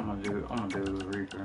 I'm gonna do Reaper.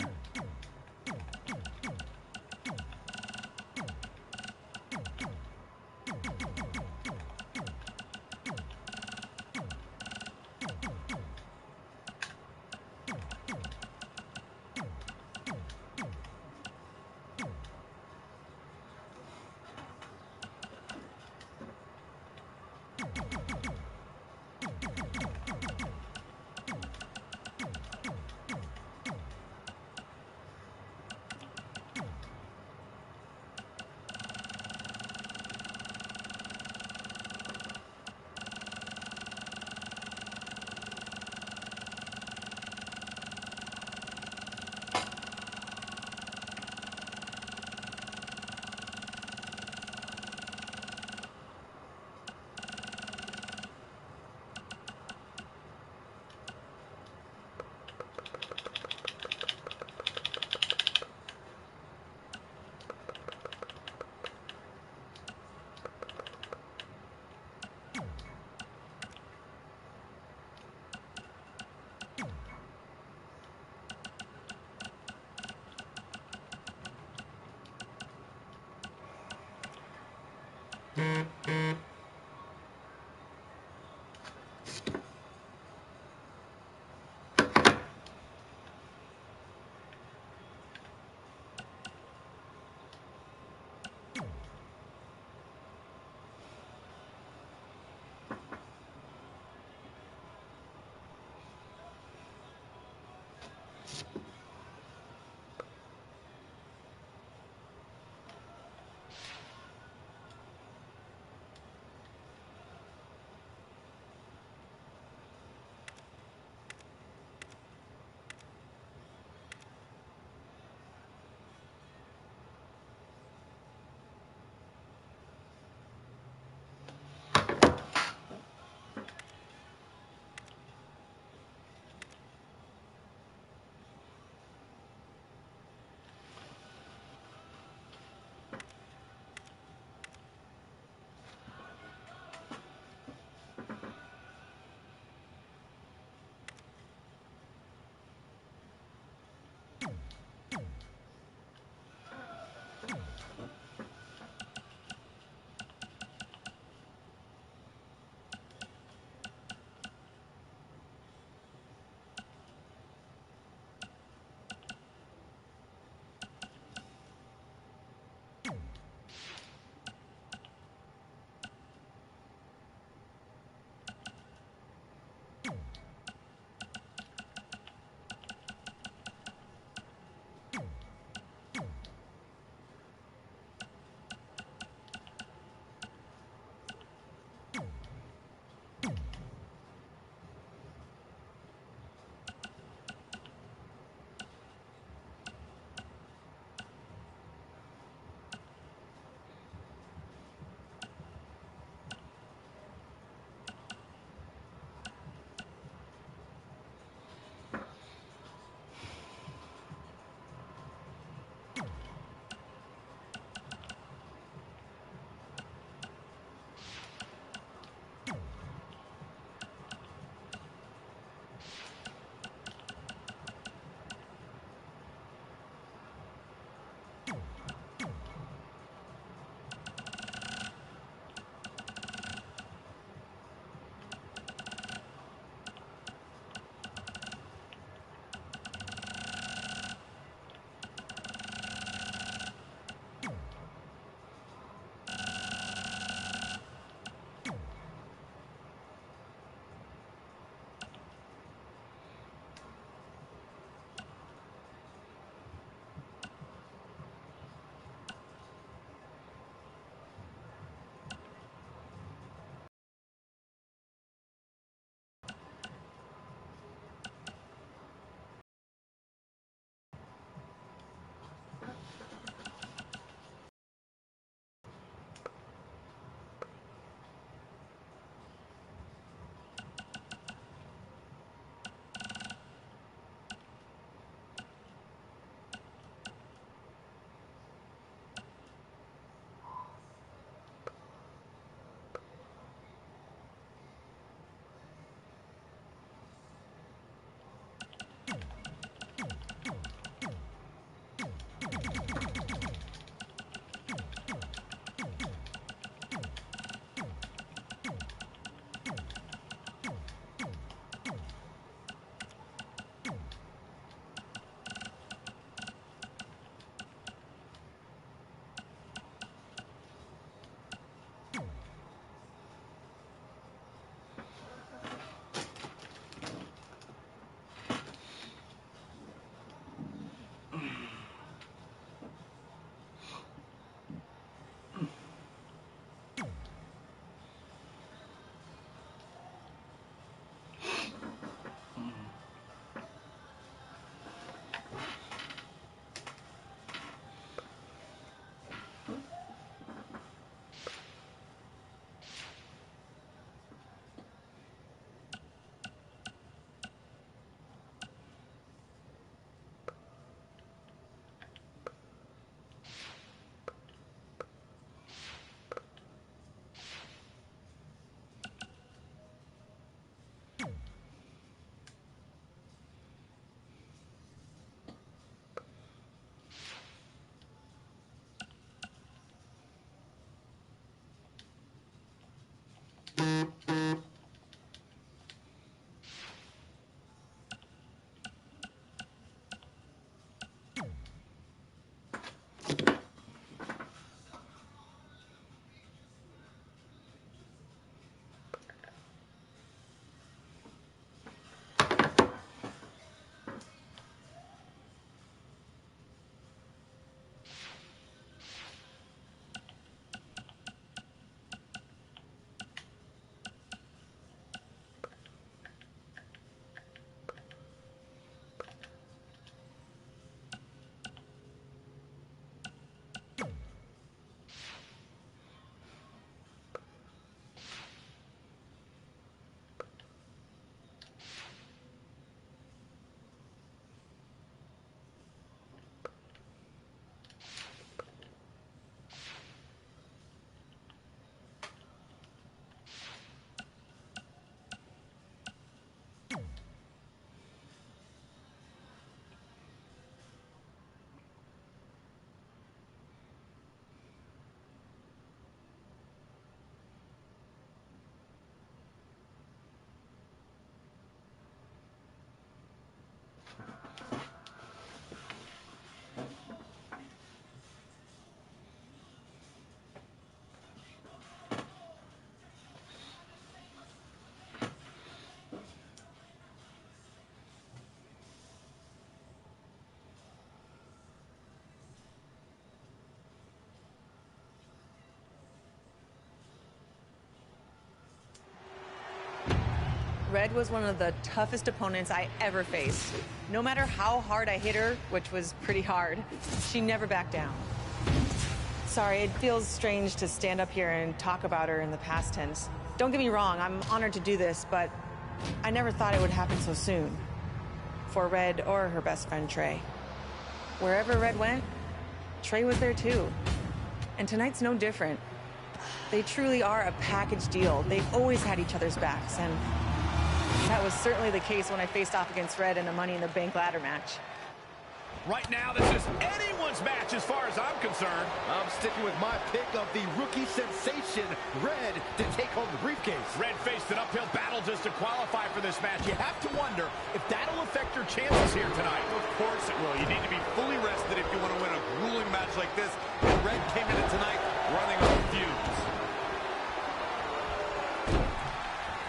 Red was one of the toughest opponents I ever faced. No matter how hard I hit her, which was pretty hard, she never backed down. Sorry, it feels strange to stand up here and talk about her in the past tense. Don't get me wrong, I'm honored to do this, but I never thought it would happen so soon. For Red or her best friend, Trey. Wherever Red went, Trey was there too. And tonight's no different. They truly are a package deal. They've always had each other's backs, and that was certainly the case when I faced off against Red in a Money in the Bank ladder match. Right now, this is anyone's match as far as I'm concerned. I'm sticking with my pick of the rookie sensation, Red, to take home the briefcase. Red faced an uphill battle just to qualify for this match. You have to wonder if that'll affect your chances here tonight. Of course it will. You need to be fully rested if you want to win a grueling match like this. And Red came into tonight running on fumes.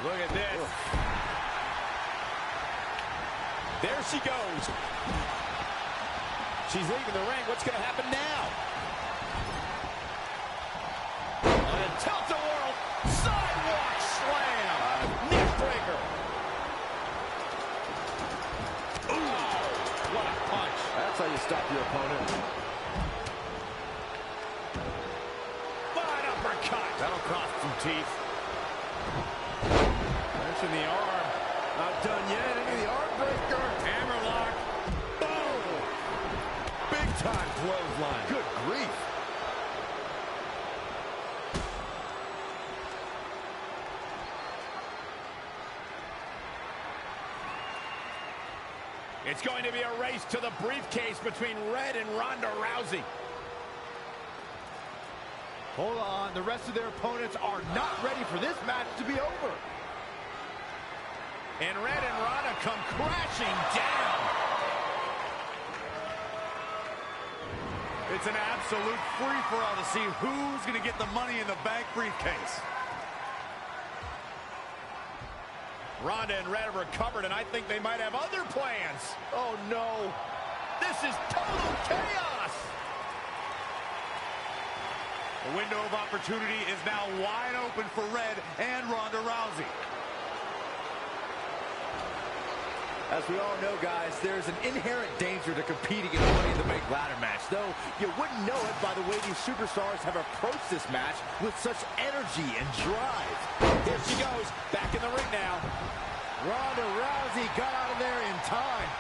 Look at this. Ugh. There she goes. She's leaving the ring. What's going to happen now? A tilt-a-whirl sidewalk slam. Neck breaker. Ooh, what a punch. That's how you stop your opponent. Fine uppercut. That'll cost some teeth. Punch in the arm. Not done yet. Into the arm breaker. Hammerlock. Big-time clothesline. Good grief. It's going to be a race to the briefcase between Red and Ronda Rousey. Hold on. The rest of their opponents are not ready for this match to be over. And Red and Ronda come crashing down. It's an absolute free-for-all to see who's going to get the Money in the Bank briefcase. Ronda and Red have recovered, and I think they might have other plans. Oh, no. This is total chaos. The window of opportunity is now wide open for Red and Ronda Rousey. As we all know, guys, there's an inherent danger to competing in a Money in the Bank ladder match, though you wouldn't know it by the way these superstars have approached this match with such energy and drive. Here she goes, back in the ring now. Ronda Rousey got out of there in time.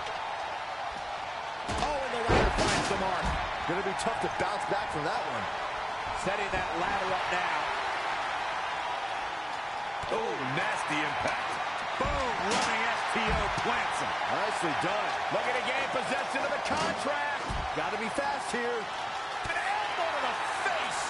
Oh, and the ladder finds the mark. Gonna be tough to bounce back from that one. Setting that ladder up now. Oh, nasty impact. Boom, running STO plants him. Nicely done. Looking to gain possession of the contract. Gotta be fast here. An elbow to the face.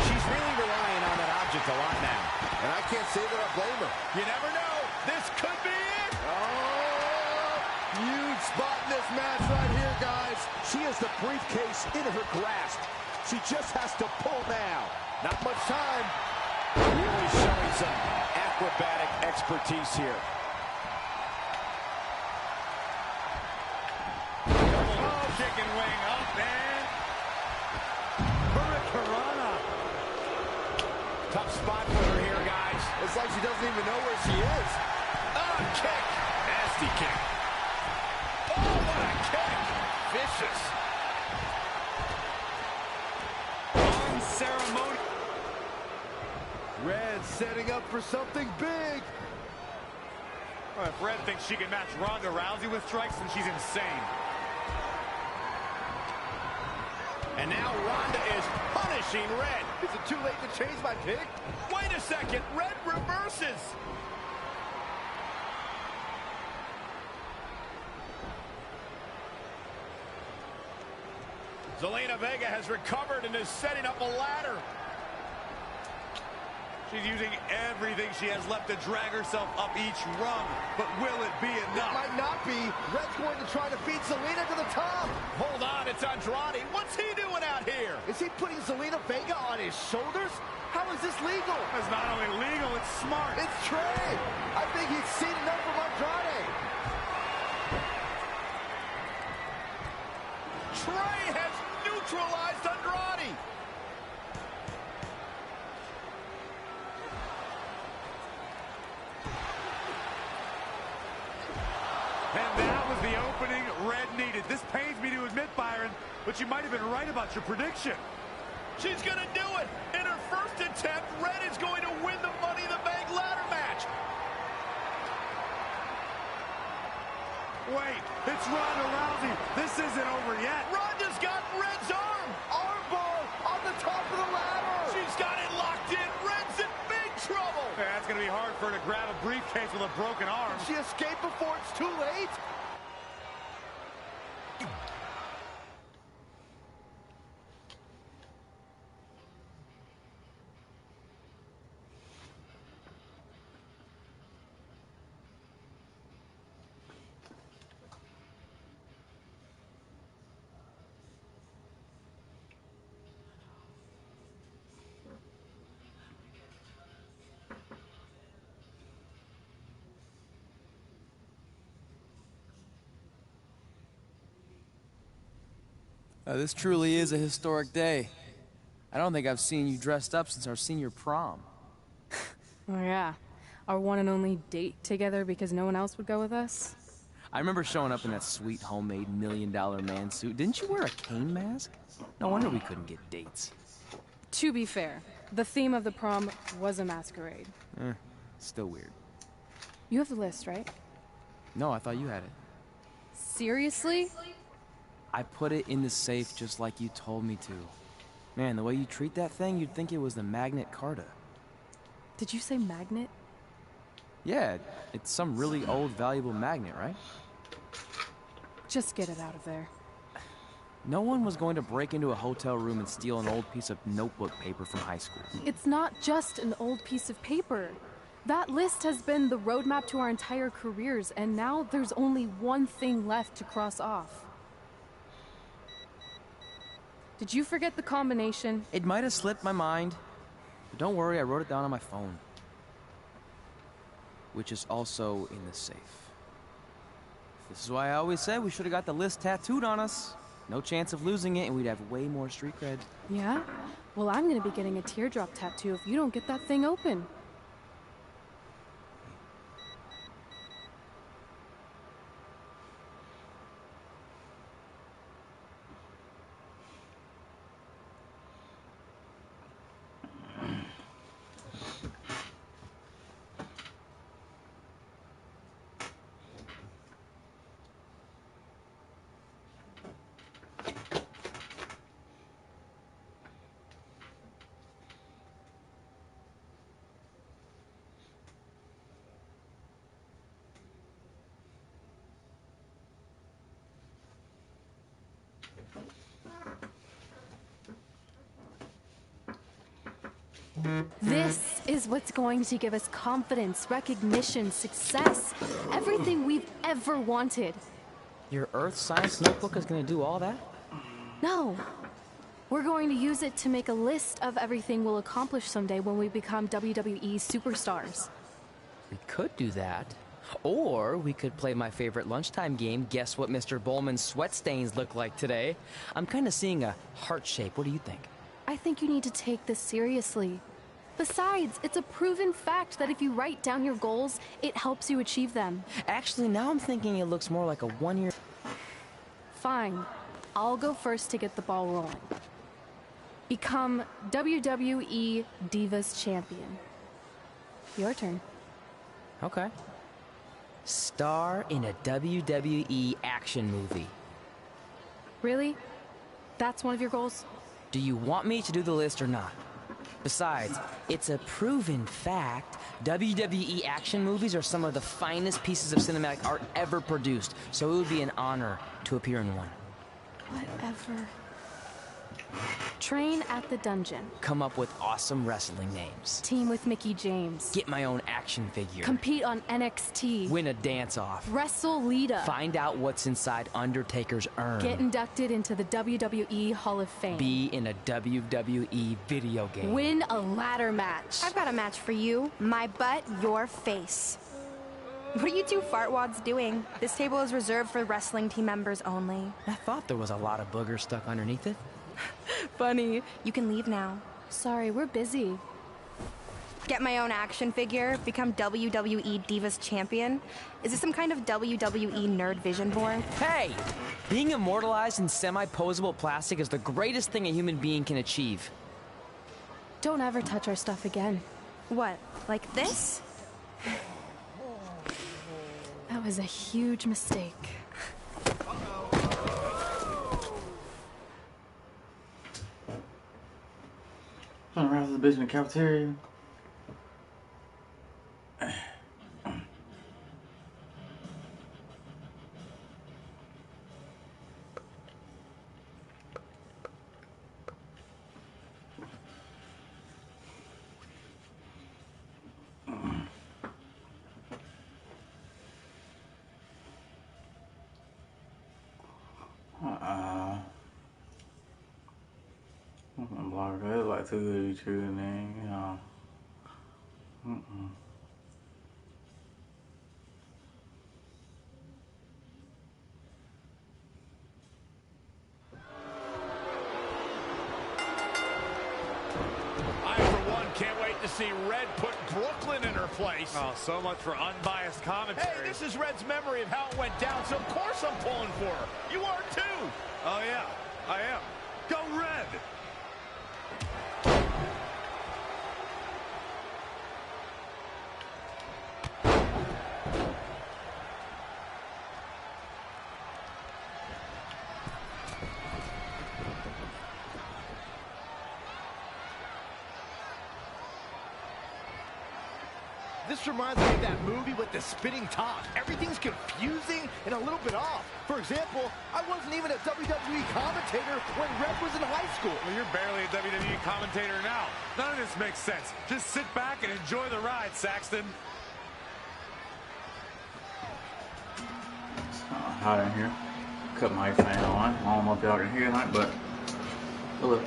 She's really relying on that object a lot now. And I can't say that I blame her. You never know. This could be it. Oh, huge spot in this match right here, guys. She has the briefcase in her grasp. She just has to pull now. Not much time. Really showing some acrobatic expertise here. Double chicken wing up and Hurricanrana. Tough spot for her here, guys. It's like she doesn't even know where she is. Oh, kick. Nasty kick. Oh, what a kick. Vicious. Unceremonious. Red setting up for something big. Well, if Red thinks she can match Ronda Rousey with strikes, then she's insane. And now Ronda is punishing Red. Is it too late to change my pick? Wait a second. Red reverses. Zelina Vega has recovered and is setting up a ladder. She's using everything she has left to drag herself up each rung. But will it be enough? It might not be. Red's going to try to beat Zelina to the top. Hold on, it's Andrade. What's he doing out here? Is he putting Zelina Vega on his shoulders? How is this legal? It's not only legal, it's smart. It's Trey. I think he's seen enough from Andrade. Trey has neutralized Andrade. was the opening Red needed. This pains me to admit, Byron, but you might have been right about your prediction. She's going to do it. In her first attempt, Red is going to win the Money in the Bank ladder match. Wait, it's Ronda Rousey. This isn't over yet. Ronda's got Red's arm. Armbar on the top of the ladder. She's got it locked in. Red's in big trouble. Yeah, it's going to be hard for her to grab a briefcase with a broken arm. Did she escape before it's too late? This truly is a historic day. I don't think I've seen you dressed up since our senior prom. Oh yeah, our one and only date together because no one else would go with us? I remember showing up in that sweet homemade $1 million man suit. Didn't you wear a cane mask? No wonder we couldn't get dates. To be fair, the theme of the prom was a masquerade. Still weird. You have the list, right? No, I thought you had it. Seriously? I put it in the safe just like you told me to. Man, the way you treat that thing, you'd think it was the Magnet Carta. Did you say magnet? Yeah, it's some really old, valuable magnet, right? Just get it out of there. No one was going to break into a hotel room and steal an old piece of notebook paper from high school. It's not just an old piece of paper. That list has been the roadmap to our entire careers, and now there's only one thing left to cross off. Did you forget the combination? It might have slipped my mind, but don't worry, I wrote it down on my phone. Which is also in the safe. This is why I always said we should have got the list tattooed on us. No chance of losing it, and we'd have way more street cred. Yeah? Well, I'm gonna be getting a teardrop tattoo if you don't get that thing open. This is what's going to give us confidence, recognition, success, everything we've ever wanted. Your Earth Science notebook is going to do all that? No. We're going to use it to make a list of everything we'll accomplish someday when we become WWE superstars. We could do that. Or we could play my favorite lunchtime game, Guess What Mr. Bowman's Sweat Stains Look Like Today. I'm kind of seeing a heart shape. What do you think? I think you need to take this seriously. Besides, it's a proven fact that if you write down your goals, it helps you achieve them. Actually, now I'm thinking it looks more like a one-year... Fine. I'll go first to get the ball rolling. Become WWE Divas Champion. Your turn. Okay. Star in a WWE action movie. Really? That's one of your goals? Do you want me to do the list or not? Besides, it's a proven fact, WWE action movies are some of the finest pieces of cinematic art ever produced, so it would be an honor to appear in one. Whatever. Train at the dungeon. Come up with awesome wrestling names. Team with Mickey James. Get my own action figure. Compete on NXT. Win a dance-off. Wrestle Lita. Find out what's inside Undertaker's urn. Get inducted into the WWE Hall of Fame. Be in a WWE video game. Win a ladder match. I've got a match for you. My butt, your face. What are you two fartwads doing? This table is reserved for wrestling team members only. I thought there was a lot of boogers stuck underneath it. Funny. You can leave now. Sorry, we're busy. Get my own action figure, become WWE Divas Champion? Is this some kind of WWE nerd vision board? Hey! Being immortalized in semi-posable plastic is the greatest thing a human being can achieve. Don't ever touch our stuff again. What, like this? That was a huge mistake. Trying to rouse this bitch in the cafeteria. I'm blocked. It's like too good to be true, man. You know. I, for one, can't wait to see Red put Brooklyn in her place. Oh, so much for unbiased commentary. Hey, this is Red's memory of how it went down, so of course I'm pulling for her. You are too. Oh, yeah, I am. Go Red! This reminds me of that movie with the spinning top. Everything's confusing and a little bit off. For example, I wasn't even a WWE commentator when Red was in high school. Well, you're barely a WWE commentator now. None of this makes sense. Just sit back and enjoy the ride, Saxton. It's hot in here. Cut my fan on. I don't know if y'all can hear that, but look.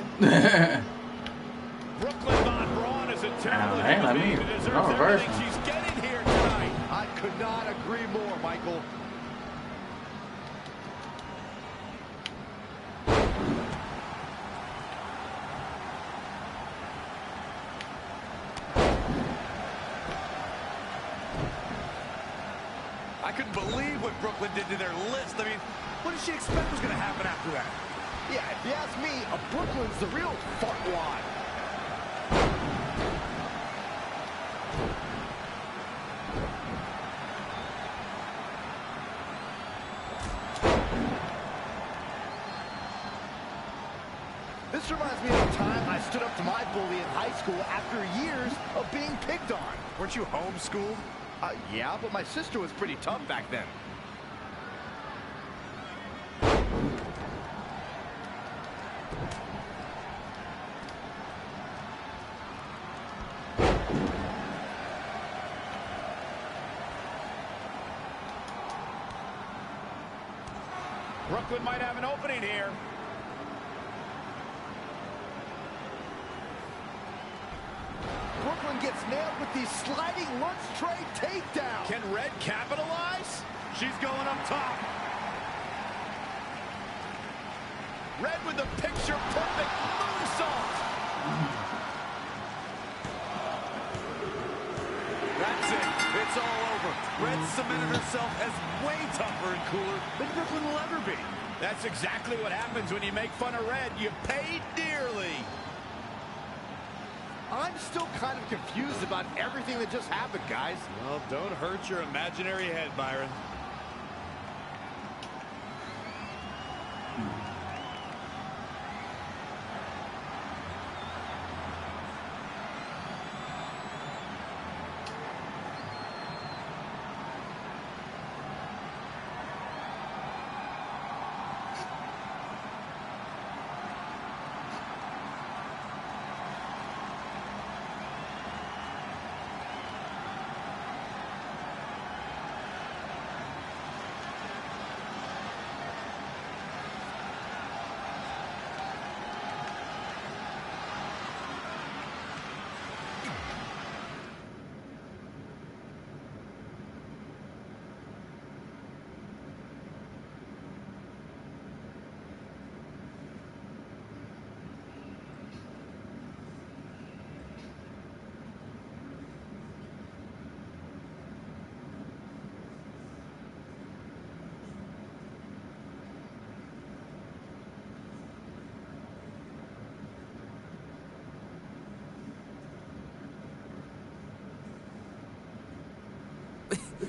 Brooklyn Von Braun is a terrible hey, let human me. being who No deserves reverse. everything she's getting here tonight. I could not agree more, Michael. I couldn't believe what Brooklyn did to their list. I mean, what did she expect was going to happen after that? Yeah, if you ask me, Brooklyn's the real fartwad. This reminds me of the time I stood up to my bully in high school after years of being picked on. Weren't you homeschooled? Yeah, but my sister was pretty tough back then. Brooklyn might have an opening here. Brooklyn gets nailed with the sliding lunch tray takedown. Can Red capitalize? She's going up top. Red with the picture-perfect moonsault. That's it. It's all over. Red cemented herself as way tougher and cooler than Brooklyn will ever be. That's exactly what happens when you make fun of Red. You pay dearly. I'm still kind of confused about everything that just happened, guys. Well, don't hurt your imaginary head, Byron.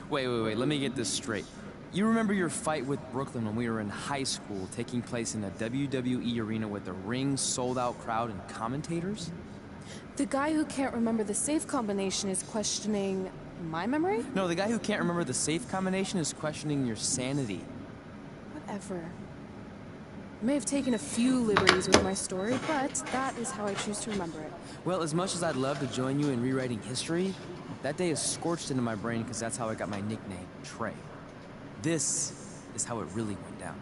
Wait, let me get this straight. You remember your fight with Brooklyn when we were in high school, taking place in a WWE arena with a ring, sold-out crowd, and commentators? The guy who can't remember the safe combination is questioning my memory? No, the guy who can't remember the safe combination is questioning your sanity. Whatever. I may have taken a few liberties with my story, but that is how I choose to remember it. Well, as much as I'd love to join you in rewriting history, that day is scorched into my brain because that's how I got my nickname, Trey. This is how it really went down.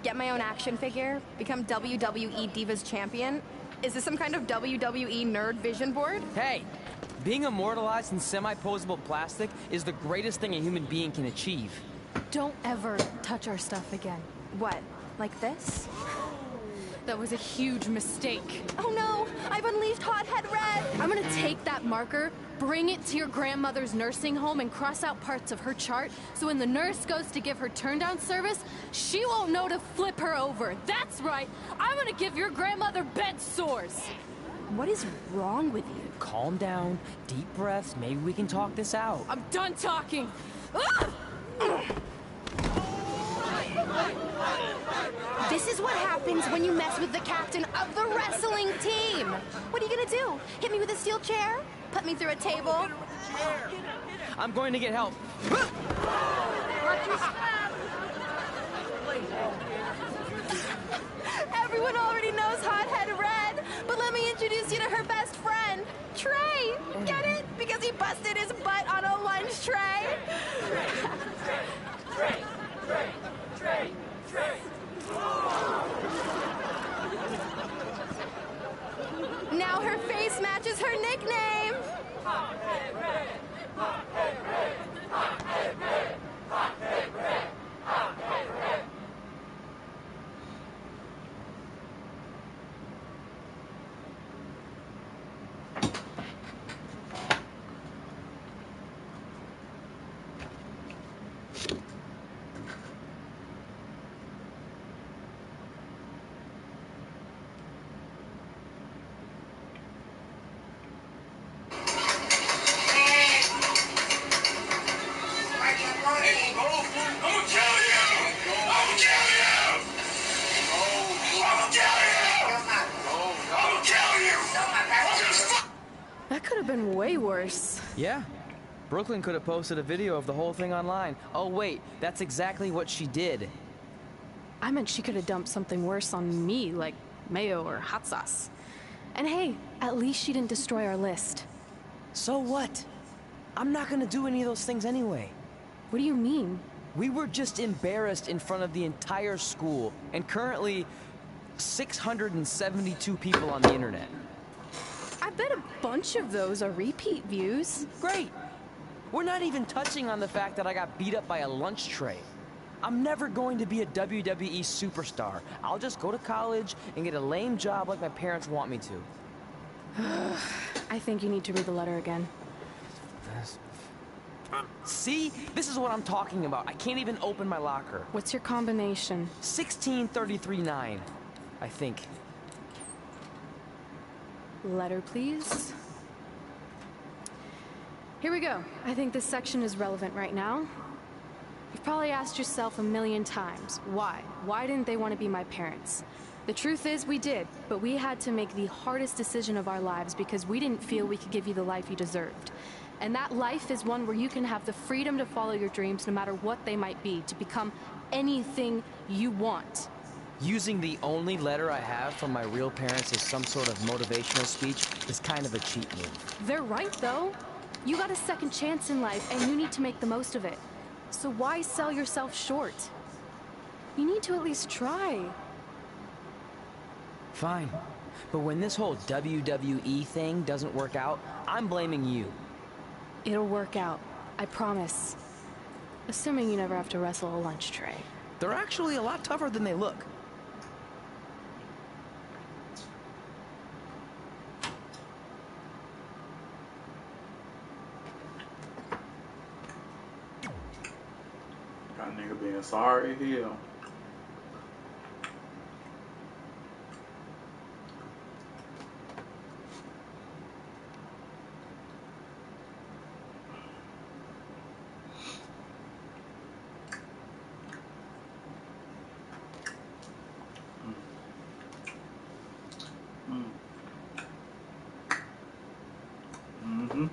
Get my own action figure? Become WWE Divas Champion? Is this some kind of WWE nerd vision board? Hey, being immortalized in semi-posable plastic is the greatest thing a human being can achieve. Don't ever touch our stuff again. What, like this? That was a huge mistake. Oh no, I've unleashed Hothead Red! I'm gonna take that marker, bring it to your grandmother's nursing home, and cross out parts of her chart, so when the nurse goes to give her turn-down service, she won't know to flip her over. That's right, I'm gonna give your grandmother bed sores. What is wrong with you? Calm down, deep breaths, maybe we can talk this out. I'm done talking. Ah! This is what happens when you mess with the captain of the wrestling team. What are you gonna do? Hit me with a steel chair? Put me through a table? I'm going to get help. Everyone already knows Hothead Red, but let me introduce you to her best friend, Trey. Get it? Because he busted his butt on a lunch tray. Now her face matches her nickname. That could have been way worse. Yeah. Brooklyn could have posted a video of the whole thing online. Oh wait, that's exactly what she did. I meant she could have dumped something worse on me, like mayo or hot sauce. And hey, at least she didn't destroy our list. So what? I'm not gonna do any of those things anyway. What do you mean? We were just embarrassed in front of the entire school, and currently 672 people on the internet. I bet a bunch of those are repeat views. Great. We're not even touching on the fact that I got beat up by a lunch tray. I'm never going to be a WWE superstar. I'll just go to college and get a lame job like my parents want me to. I think you need to read the letter again. See? This is what I'm talking about. I can't even open my locker. What's your combination? 1633-9, I think. Letter, please. Here we go. I think this section is relevant right now. You've probably asked yourself a million times, why? Why didn't they want to be my parents? The truth is, we did, but we had to make the hardest decision of our lives because we didn't feel we could give you the life you deserved. And that life is one where you can have the freedom to follow your dreams no matter what they might be, to become anything you want. Using the only letter I have from my real parents as some sort of motivational speech is kind of a cheap move. They're right, though. You got a second chance in life, and you need to make the most of it. So why sell yourself short? You need to at least try. Fine. But when this whole WWE thing doesn't work out, I'm blaming you. It'll work out. I promise. Assuming you never have to wrestle a lunch tray. They're actually a lot tougher than they look. Got a nigga being sorry here. Mm-hmm.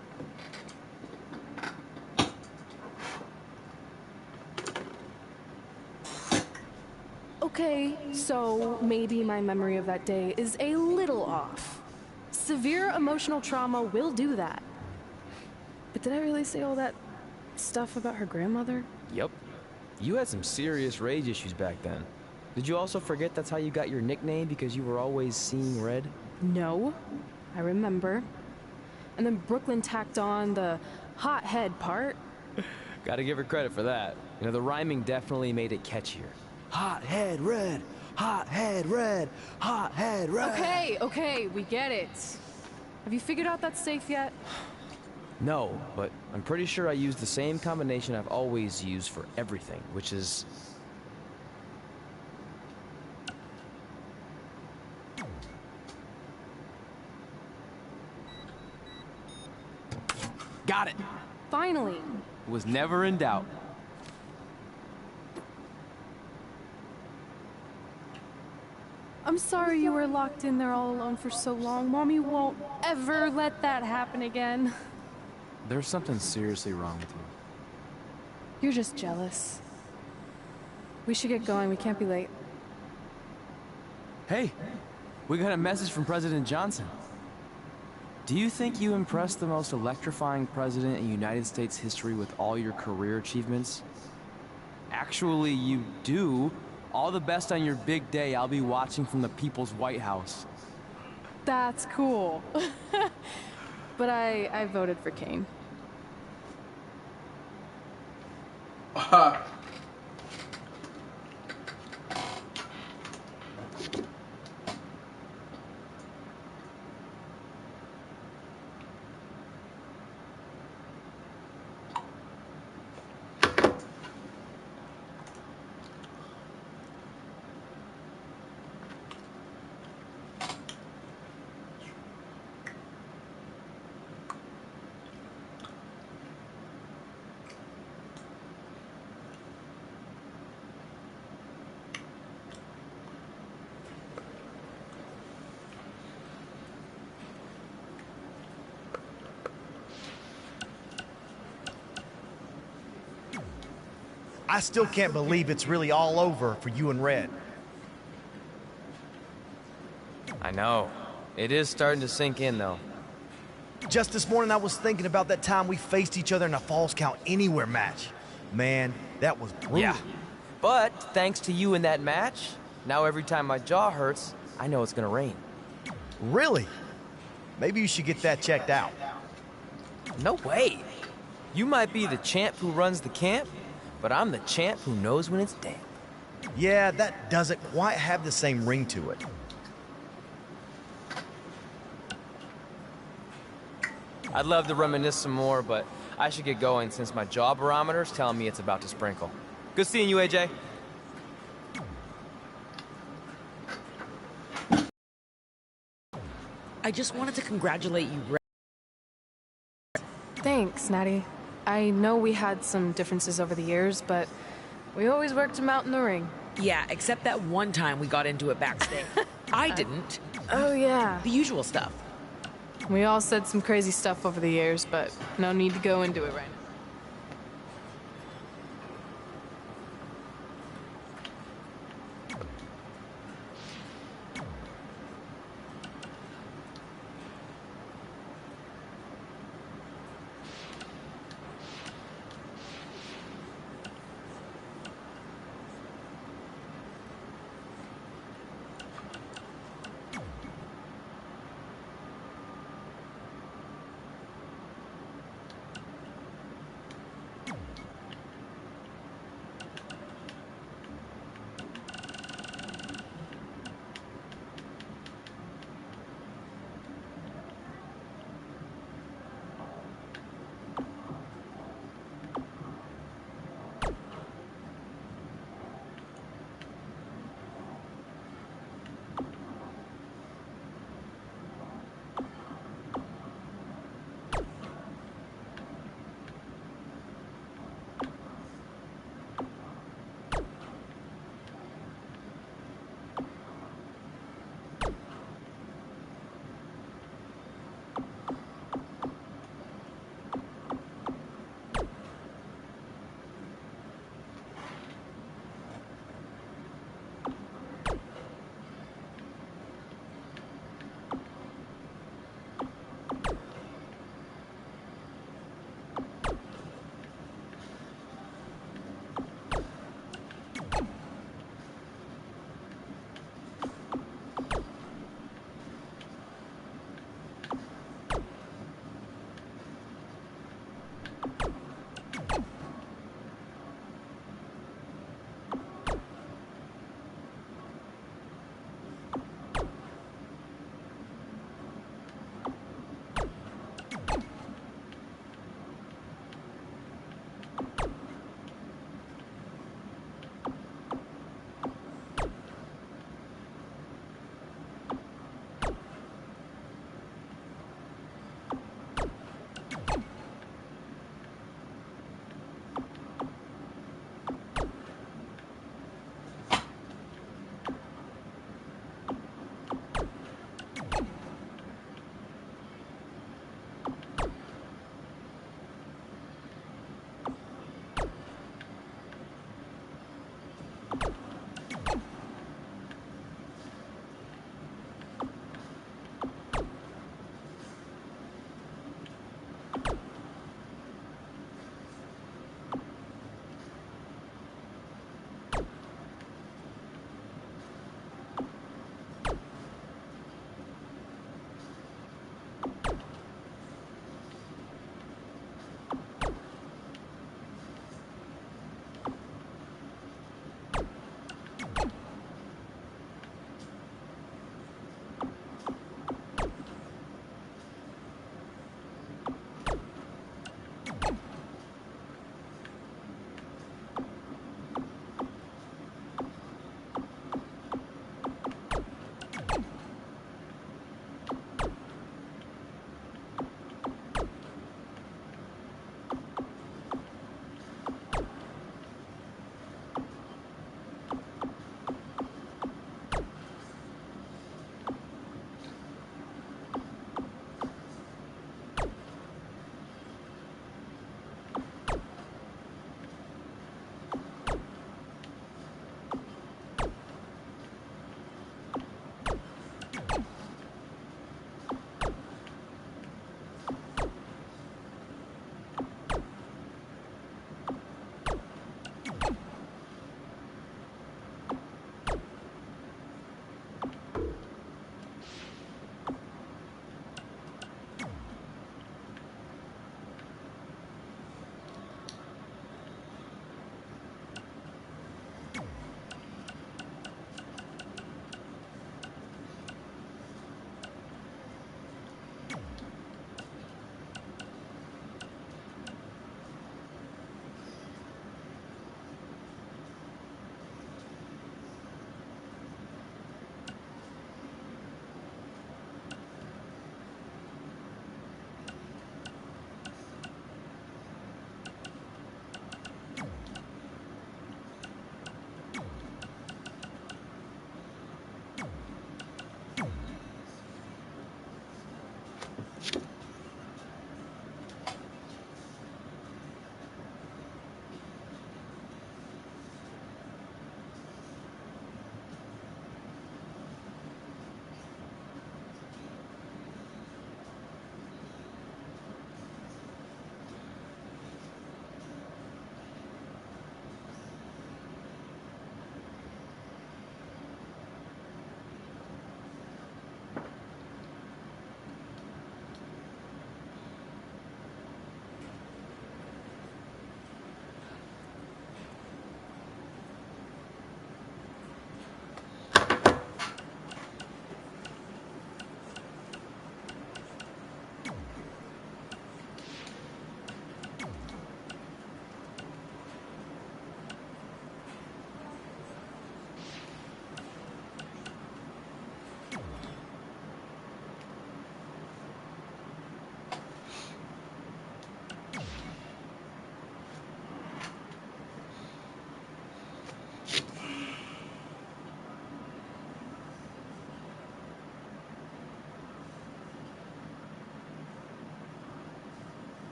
Okay, so maybe my memory of that day is a little off. Severe emotional trauma will do that. But did I really say all that stuff about her grandmother? Yep. You had some serious rage issues back then. Did you also forget that's how you got your nickname because you were always seeing red? No, I remember. And then Brooklyn tacked on the hot head part. Gotta give her credit for that. You know, the rhyming definitely made it catchier. Hot head red, hot head red, hot head red. Okay, we get it. Have you figured out that's safe yet? No, but I'm pretty sure I used the same combination I've always used for everything, which is... Got it! Finally. Was never in doubt. I'm sorry you were locked in there all alone for so long. Mommy won't ever let that happen again. There's something seriously wrong with you. You're just jealous. We should get going. We can't be late. Hey, we got a message from President Johnson. Do you think you impressed the most electrifying president in United States history with all your career achievements? Actually, you do. All the best on your big day. I'll be watching from the People's White House. That's cool. But I voted for Kane. I still can't believe it's really all over for you and Red. I know. It is starting to sink in, though. Just this morning I was thinking about that time we faced each other in a Falls Count Anywhere match. Man, that was brutal. Yeah. But thanks to you in that match, now every time my jaw hurts, I know it's gonna rain. Really? Maybe you should get that checked out. No way. You might be the champ who runs the camp, but I'm the champ who knows when it's damp. Yeah, that doesn't quite have the same ring to it. I'd love to reminisce some more, but I should get going since my jaw barometer's telling me it's about to sprinkle. Good seeing you, AJ. I just wanted to congratulate you, Red. Thanks, Natty. I know we had some differences over the years, but we always worked them out in the ring. Yeah, except that one time we got into it backstage. I didn't. Oh, yeah. The usual stuff. We all said some crazy stuff over the years, but no need to go into it right now.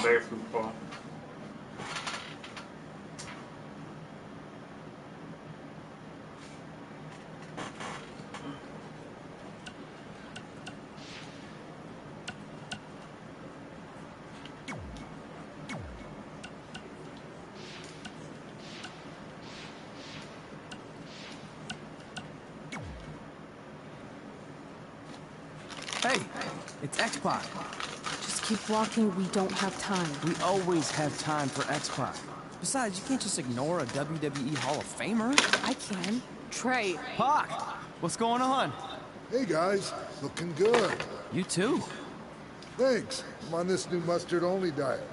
baseball. Hey, it's X-Pac. Just keep walking, we don't have time. We always have time for X-Pac. Besides, you can't just ignore a WWE Hall of Famer. I can. Trey. Pac, what's going on? Hey guys, looking good. You too. Thanks. I'm on this new mustard-only diet.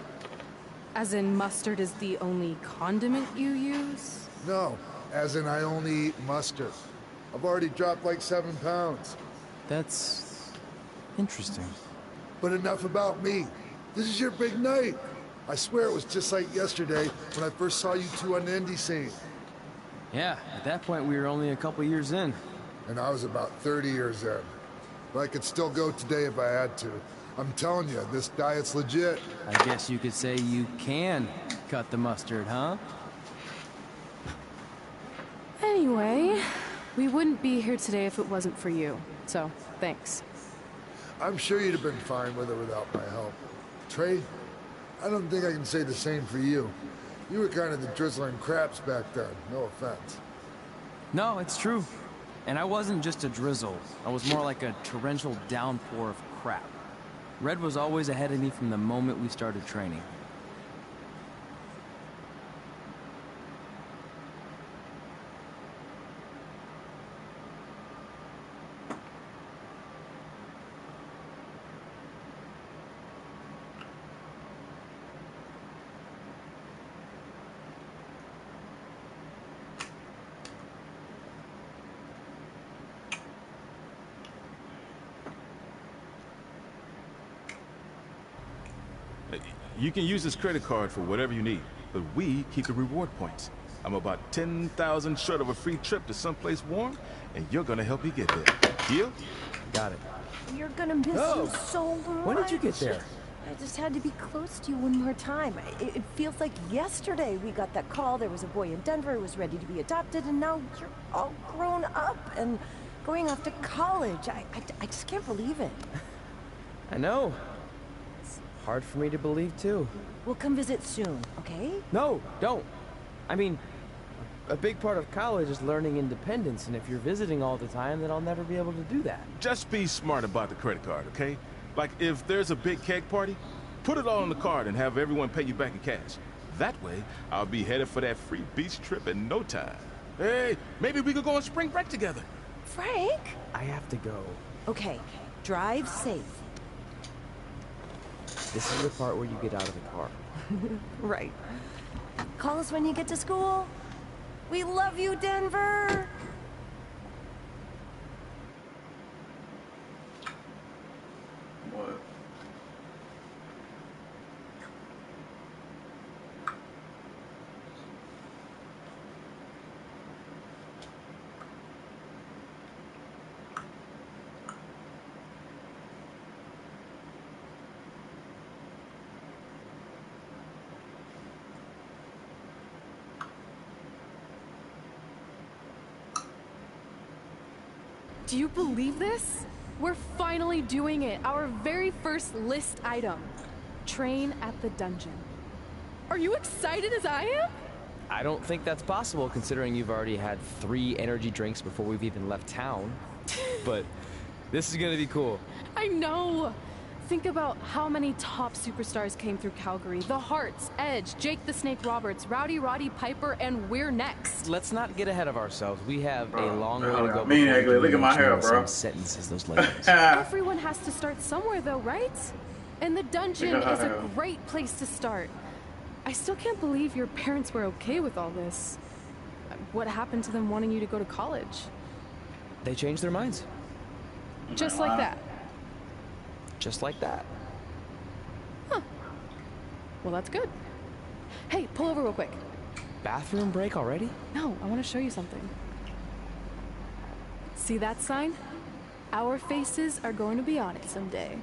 As in mustard is the only condiment you use? No, as in I only eat mustard. I've already dropped like 7 pounds. That's interesting. But enough about me. This is your big night. I swear it was just like yesterday when I first saw you two on the indie scene. Yeah, at that point we were only a couple years in. And I was about 30 years in. But I could still go today if I had to. I'm telling you, this diet's legit. I guess you could say you can cut the mustard, huh? Anyway, we wouldn't be here today if it wasn't for you. So, thanks. I'm sure you'd have been fine with it without my help. Trey, I don't think I can say the same for you. You were kind of the drizzling craps back then, no offense. No, it's true. And I wasn't just a drizzle. I was more like a torrential downpour of crap. Red was always ahead of me from the moment we started training. You can use this credit card for whatever you need, but we keep the reward points. I'm about 10,000 short of a free trip to someplace warm, and you're gonna help me get there. Deal? Got it. You're gonna miss you so much. When did you get there? I just had to be close to you one more time. It feels like yesterday we got that call. There was a boy in Denver who was ready to be adopted, and now you're all grown up and going off to college. I just can't believe it. I know. It's hard for me to believe, too. We'll come visit soon, okay? No, don't. I mean, a big part of college is learning independence, and if you're visiting all the time, then I'll never be able to do that. Just be smart about the credit card, okay? Like, if there's a big keg party, put it all on the card and have everyone pay you back in cash. That way, I'll be headed for that free beach trip in no time. Hey, maybe we could go on spring break together. Frank? I have to go. Okay, drive safe. This is the part where you get out of the car. Right. Call us when you get to school. We love you, Denver! What? Do you believe this? We're finally doing it. Our very first list item. Train at the dungeon. Are you excited as I am? I don't think that's possible, considering you've already had 3 energy drinks before we've even left town. But this is gonna be cool. I know. Think about how many top superstars came through Calgary. The Hearts, Edge, Jake the Snake Roberts, Rowdy Roddy Piper, and we're next. Let's not get ahead of ourselves. We have a long way to go. Me and Egley, look at my hair, bro. Some sentences, those legends. Everyone has to start somewhere, though, right? And the dungeon is a great place to start. I still can't believe your parents were okay with all this. What happened to them wanting you to go to college? They changed their minds. Just like that. Just like that. Huh. Well, that's good. Hey, pull over real quick. Bathroom break already? No, I want to show you something. See that sign? Our faces are going to be on it someday.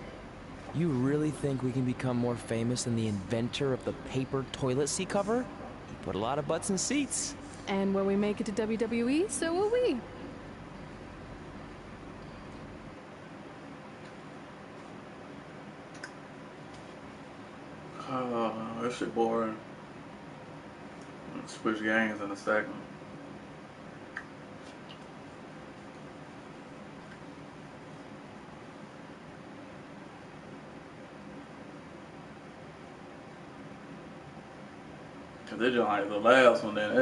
You really think we can become more famous than the inventor of the paper toilet seat cover? He put a lot of butts in seats. And when we make it to WWE, so will we. This shit boring. Switch games in a second. Cause they just like the last one. Then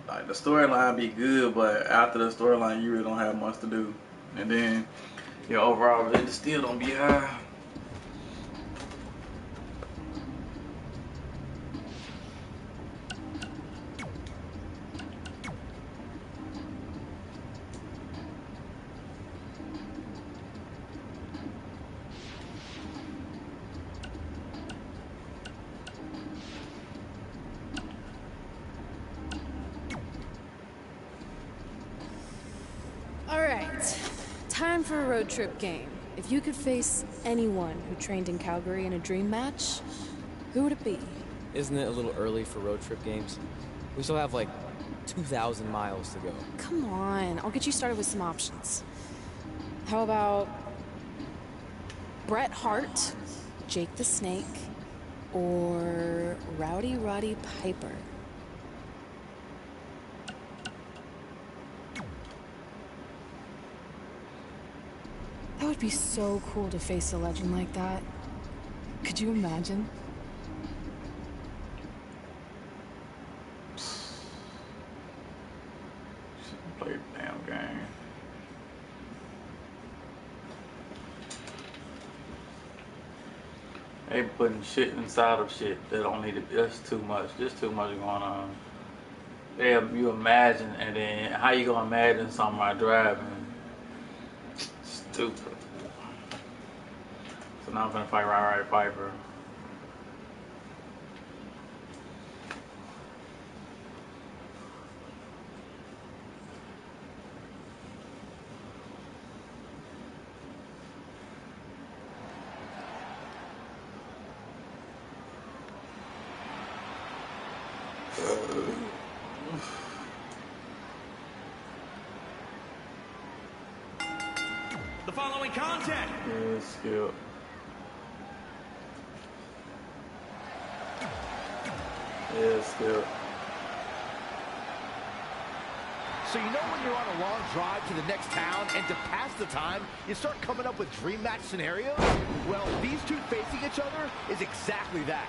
like the storyline be good, but after the storyline, you really don't have much to do. And then your overall, it still don't be high. Time for a road trip game. If you could face anyone who trained in Calgary in a dream match, who would it be? Isn't it a little early for road trip games? We still have like 2,000 miles to go. Come on, I'll get you started with some options. How about Bret Hart, Jake the Snake, or Rowdy Roddy Piper? That would be so cool to face a legend like that. Could you imagine? Shouldn't play the damn game. They putting shit inside of shit that don't need to be. That's too much. There's too much going on. Yeah, you imagine, and then how you gonna imagine somebody driving? Stupid. So now I'm gonna fight Roddy Piper. The following contact. Good skill. Yeah, skill. So you know when you're on a long drive to the next town and to pass the time, you start coming up with dream match scenarios? Well, these two facing each other is exactly that.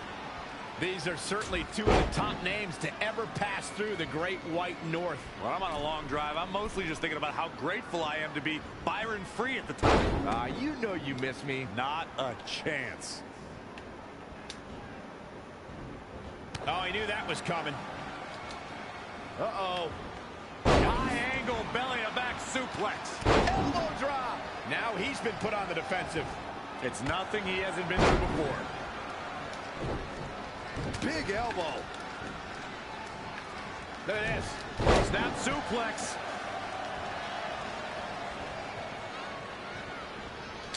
These are certainly two of the top names to ever pass through the Great White North. When I'm on a long drive, I'm mostly just thinking about how grateful I am to be Byron Free at the time. You know you miss me. Not a chance. Oh, he knew that was coming. Uh-oh. High angle belly-to-back suplex. Elbow drop. Now he's been put on the defensive. It's nothing he hasn't been through before. Big elbow. Look at this. Snap suplex.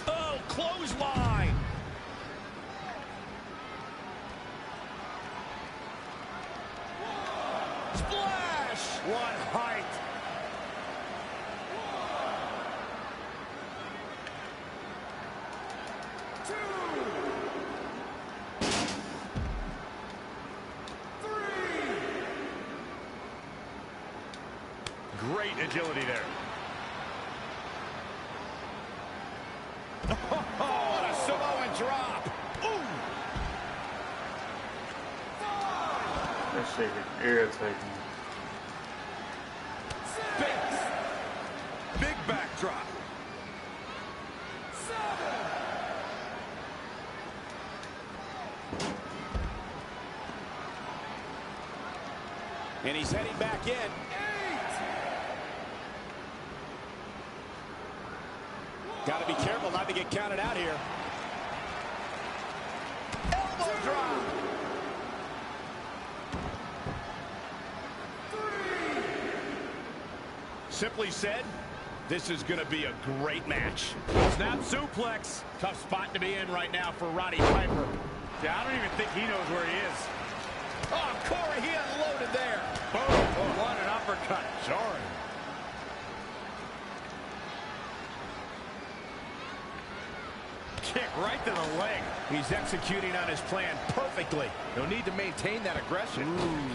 Oh, clothesline. Splash. What height. Great agility there. Oh, what a Samoan drop. Ooh. That shit is irritating. Big backdrop. And he's heading back in. Got to be careful not to get counted out here. Elbow drop. Simply said, This is going to be a great match. Snap suplex. Tough spot to be in right now for Roddy Piper. Yeah, I don't even think he knows where he is. Oh, Corey, he unloaded there. Boom. Oh, what an uppercut. Jarring. Kick right to the leg. He's executing on his plan perfectly. No need to maintain that aggression. Ooh.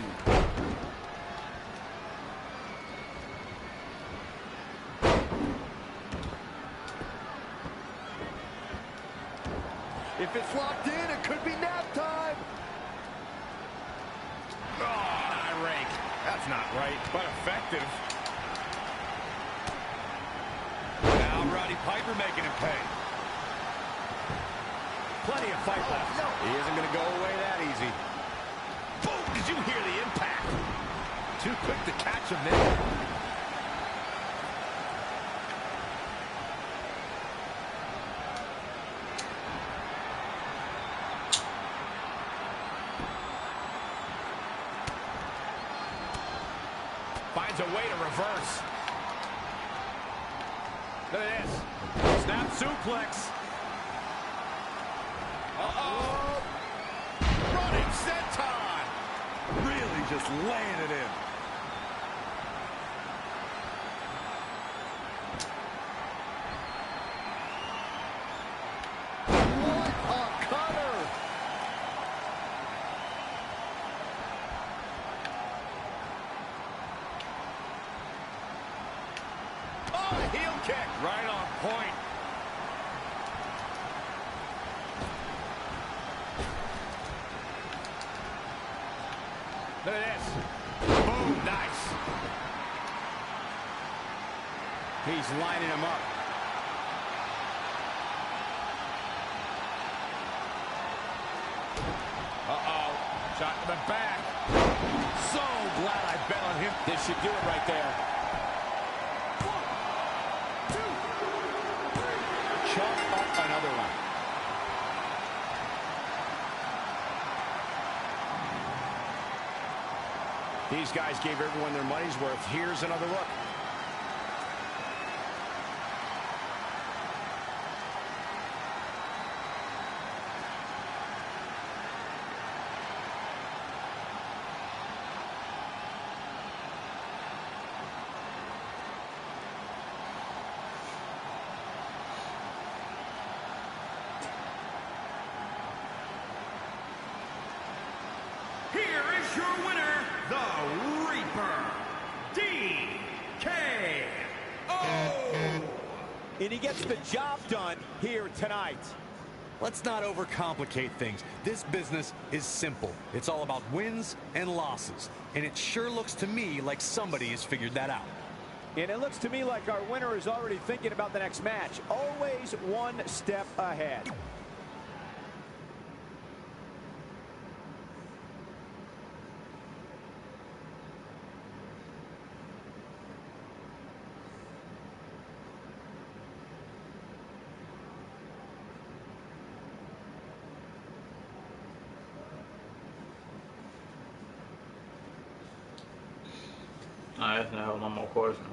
If it's locked in, it could be nap time. Oh, eye rake. That's not right, but effective. Now Roddy Piper making him pay. Plenty of fight left. No. He isn't going to go away that easy. Boom! Did you hear the impact? Too quick to catch him there. Finds a way to reverse. Look at this. Snap suplex. Uh-oh. Running senton. Really just laying it in. What a cutter. Oh, a heel kick. Right on point. Look at this. Boom, nice. He's lining him up. Uh-oh. Shot to the back. So glad I bet on him. This should do it right there. 1, 2, 3. Chalk up another one. These guys gave everyone their money's worth. Here's another look. Here is your winner, the Reaper, DKO. And he gets the job done here tonight. Let's not overcomplicate things. This business is simple. It's all about wins and losses. And it sure looks to me like somebody has figured that out. And it looks to me like our winner is already thinking about the next match. Always one step ahead. I have no more questions.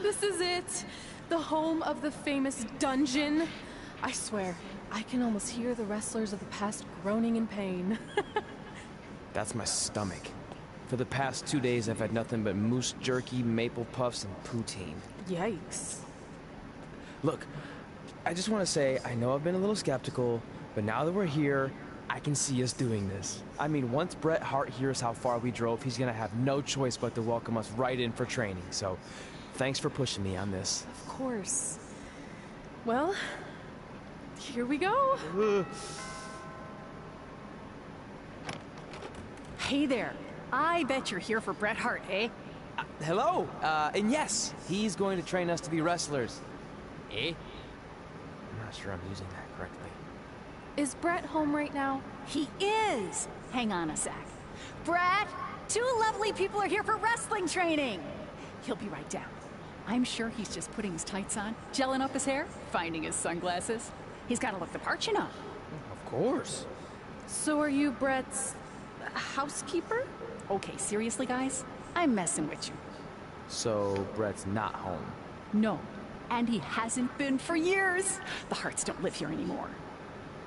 This is it. The home of the famous dungeon. I swear, I can almost hear the wrestlers of the past groaning in pain. That's my stomach. For the past 2 days, I've had nothing but moose jerky, maple puffs, and poutine. Yikes. Look, I just want to say, I know I've been a little skeptical, but now that we're here, I can see us doing this. I mean, once Bret Hart hears how far we drove, he's gonna have no choice but to welcome us right in for training. So, thanks for pushing me on this. Of course. Well, here we go. Hey there. I bet you're here for Bret Hart, eh? Hello, and yes, he's going to train us to be wrestlers. Eh? I'm not sure I'm using that correctly. Is Bret home right now? He is. Hang on a sec. Bret, two lovely people are here for wrestling training. He'll be right down. I'm sure he's just putting his tights on, gelling up his hair, finding his sunglasses. He's got to look the part, you know. Of course. So are you Bret's housekeeper? Okay, seriously, guys? I'm messing with you. So Bret's not home? No, and he hasn't been for years. The Harts don't live here anymore.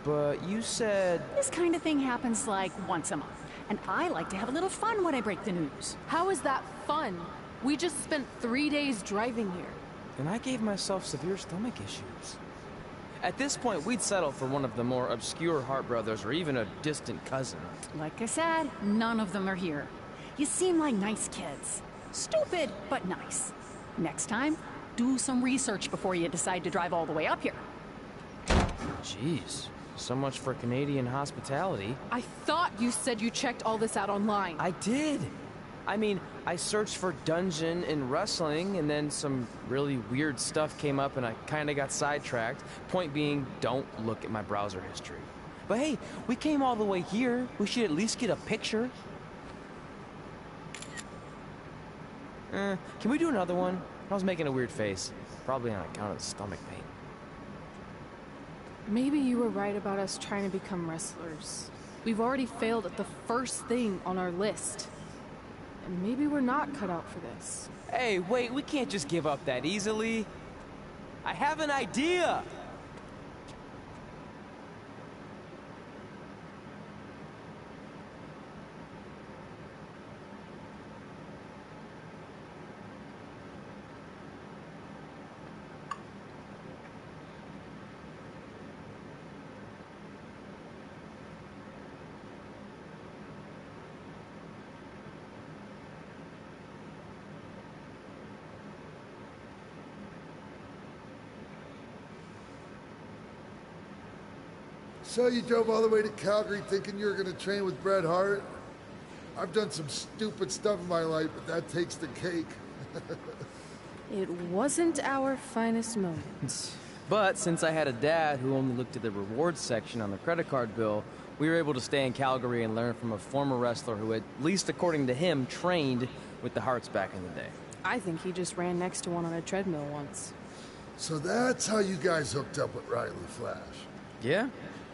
But you said... This kind of thing happens like once a month, and I like to have a little fun when I break the news. How is that fun? We just spent 3 days driving here. And I gave myself severe stomach issues. At this point, we'd settle for one of the more obscure Hart brothers or even a distant cousin. Like I said, none of them are here. You seem like nice kids. Stupid, but nice. Next time, do some research before you decide to drive all the way up here. Jeez, so much for Canadian hospitality. I thought you said you checked all this out online. I did. I mean, I searched for dungeon in wrestling, and then some really weird stuff came up, and I kind of got sidetracked. Point being, don't look at my browser history. But hey, we came all the way here. We should at least get a picture. Can we do another one? I was making a weird face. Probably on account of the stomach pain. Maybe you were right about us trying to become wrestlers. We've already failed at the first thing on our list. And maybe we're not cut out for this. Hey, wait, we can't just give up that easily. I have an idea! So you drove all the way to Calgary thinking you were going to train with Bret Hart? I've done some stupid stuff in my life, but that takes the cake. It wasn't our finest moment. But since I had a dad who only looked at the rewards section on the credit card bill, we were able to stay in Calgary and learn from a former wrestler who, at least according to him, trained with the Harts back in the day. I think he just ran next to one on a treadmill once. So that's how you guys hooked up with Riley Flash. Yeah.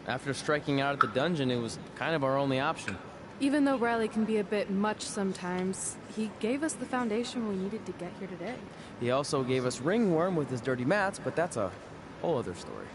After striking out at the dungeon, it was kind of our only option. Even though Riley can be a bit much sometimes, he gave us the foundation we needed to get here today. He also gave us ringworm with his dirty mats, but that's a whole other story.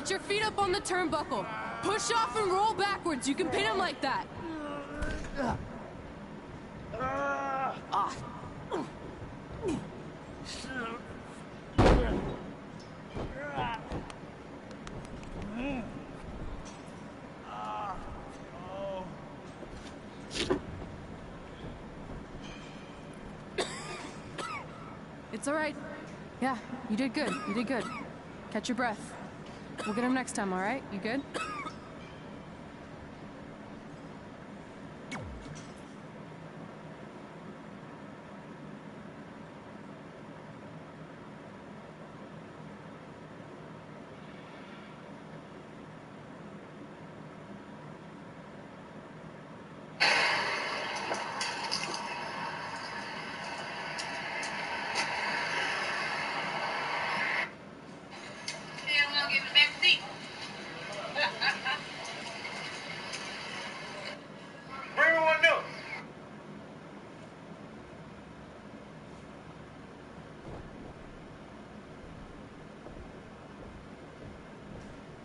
Get your feet up on the turnbuckle. Push off and roll backwards. You can pin him like that. Off. It's all right. Yeah, you did good. You did good. Catch your breath. We'll get him next time, all right? You good?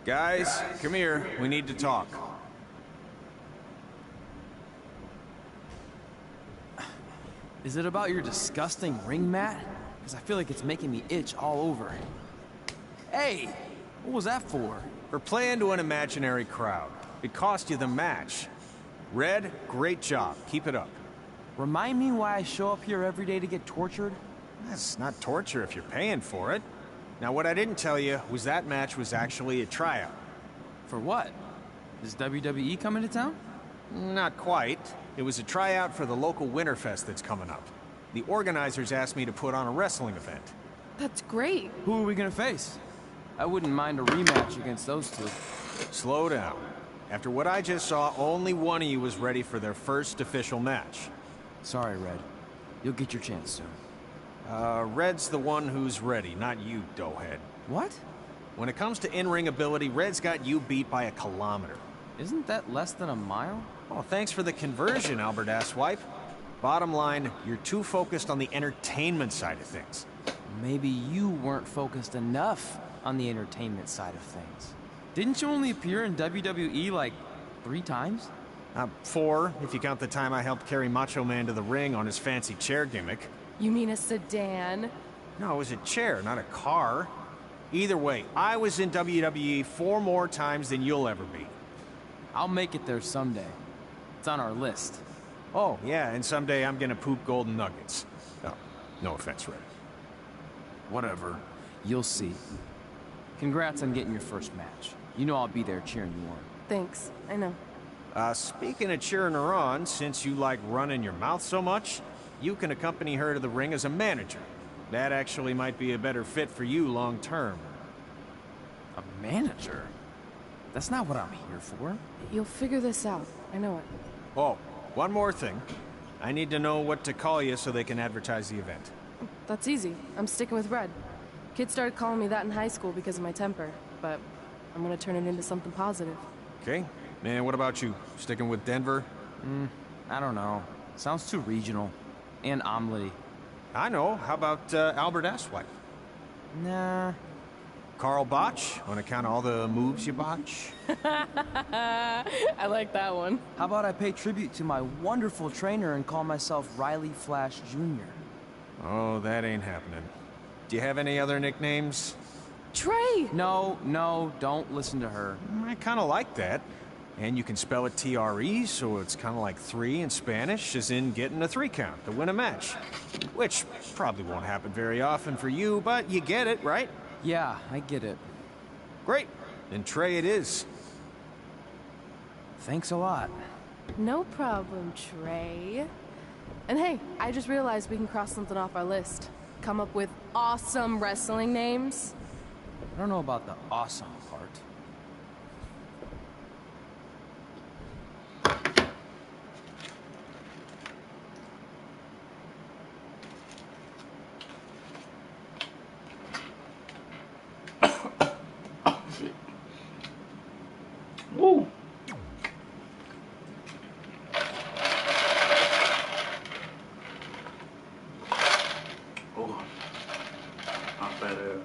Guys, come here. We need to talk. Is it about your disgusting ring mat? Because I feel like it's making me itch all over. Hey, what was that for? For playing to an imaginary crowd. It cost you the match. Red, great job. Keep it up. Remind me why I show up here every day to get tortured? That's not torture if you're paying for it. Now, what I didn't tell you was that match was actually a tryout. For what? Is WWE coming to town? Not quite. It was a tryout for the local Winterfest that's coming up. The organizers asked me to put on a wrestling event. That's great. Who are we gonna face? I wouldn't mind a rematch against those two. Slow down. After what I just saw, only one of you was ready for their first official match. Sorry, Red. You'll get your chance soon. Red's the one who's ready, not you, doughhead. What? When it comes to in-ring ability, Red's got you beat by a kilometer. Isn't that less than a mile? Oh, thanks for the conversion, Albert Asswipe. Bottom line, you're too focused on the entertainment side of things. Maybe you weren't focused enough on the entertainment side of things. Didn't you only appear in WWE like 3 times? 4, if you count the time I helped carry Macho Man to the ring on his fancy chair gimmick. You mean a sedan? No, it was a chair, not a car. Either way, I was in WWE 4 more times than you'll ever be. I'll make it there someday. It's on our list. Oh, yeah, and someday I'm gonna poop golden nuggets. Oh, no offense, Red. Whatever. You'll see. Congrats on getting your first match. You know I'll be there cheering you on. Thanks. I know. Speaking of cheering her on, since you like running your mouth so much, you can accompany her to the ring as a manager. That actually might be a better fit for you long term. A manager? That's not what I'm here for. You'll figure this out. I know it. Oh, one more thing. I need to know what to call you so they can advertise the event. That's easy. I'm sticking with Red. Kids started calling me that in high school because of my temper, but I'm gonna turn it into something positive. Okay. And what about you? Sticking with Denver? I don't know. Sounds too regional. And omelette-y. I know. How about Albert Asswipe? Nah. Carl Botch, on account of all the moves you botch? I like that one. How about I pay tribute to my wonderful trainer and call myself Riley Flash Jr.? Oh, that ain't happening. Do you have any other nicknames? Trey! No, don't listen to her. I kind of like that. And you can spell it T-R-E, so it's kind of like 3 in Spanish, as in getting a 3 count to win a match. Which probably won't happen very often for you, but you get it, right? Yeah, I get it. Great. Then Trey it is. Thanks a lot. No problem, Trey. And hey, I just realized we can cross something off our list. Come up with awesome wrestling names. I don't know about the awesome part. Woo! Oh, not bad.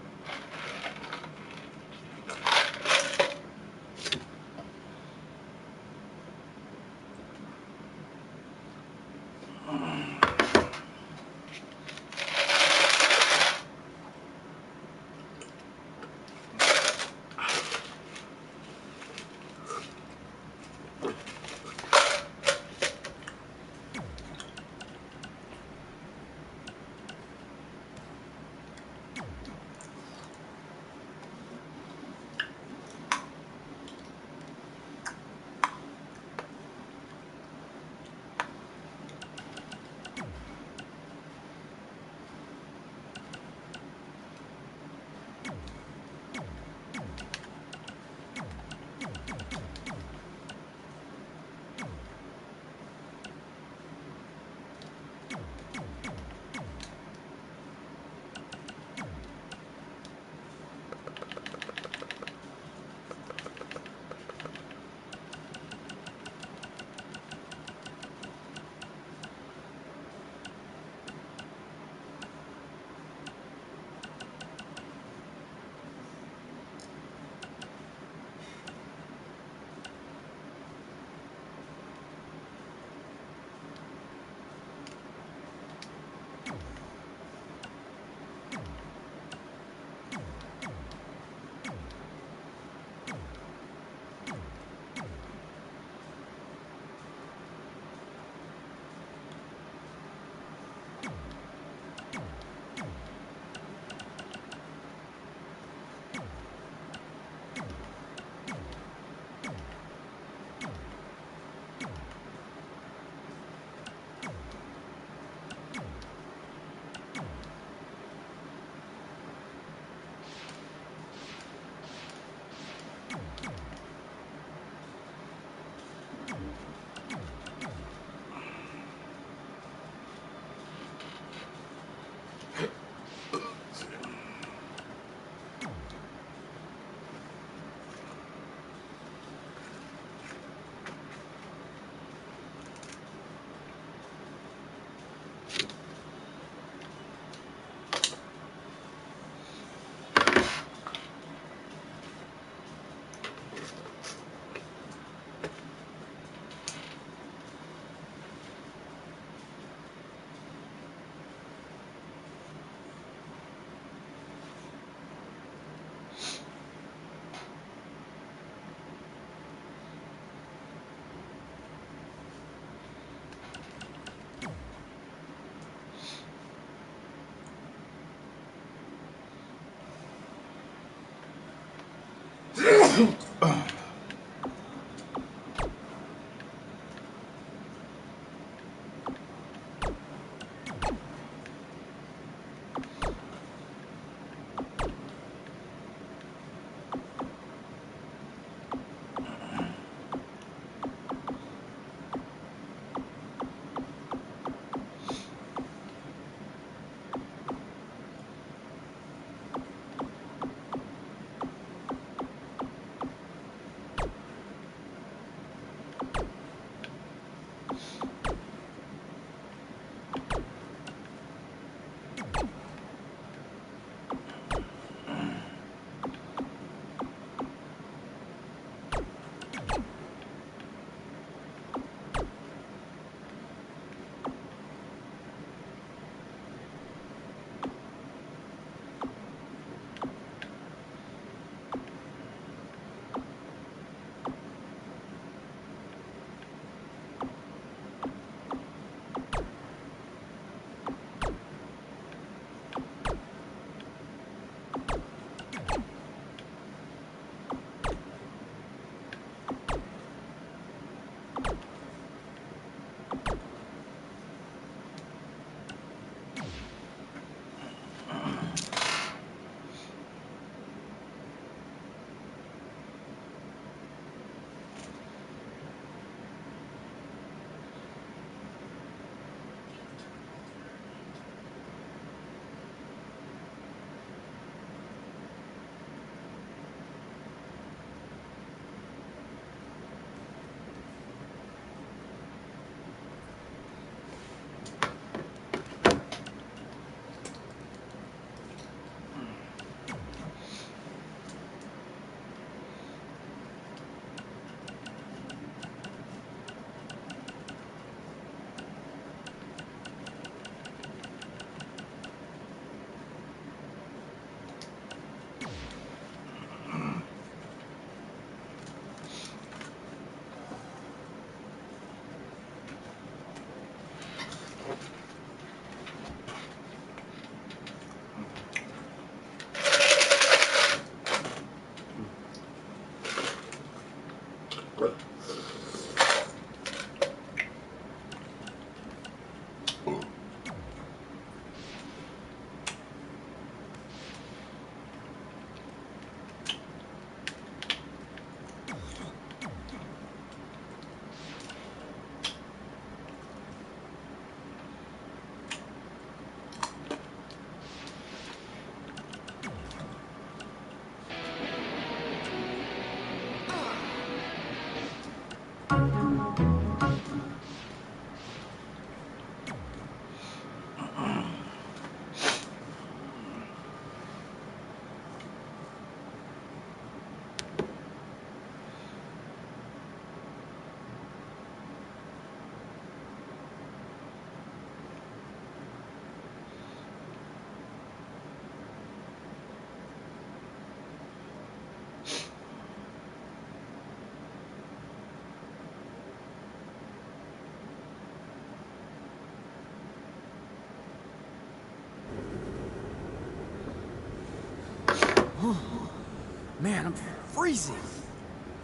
Man, I'm freezing.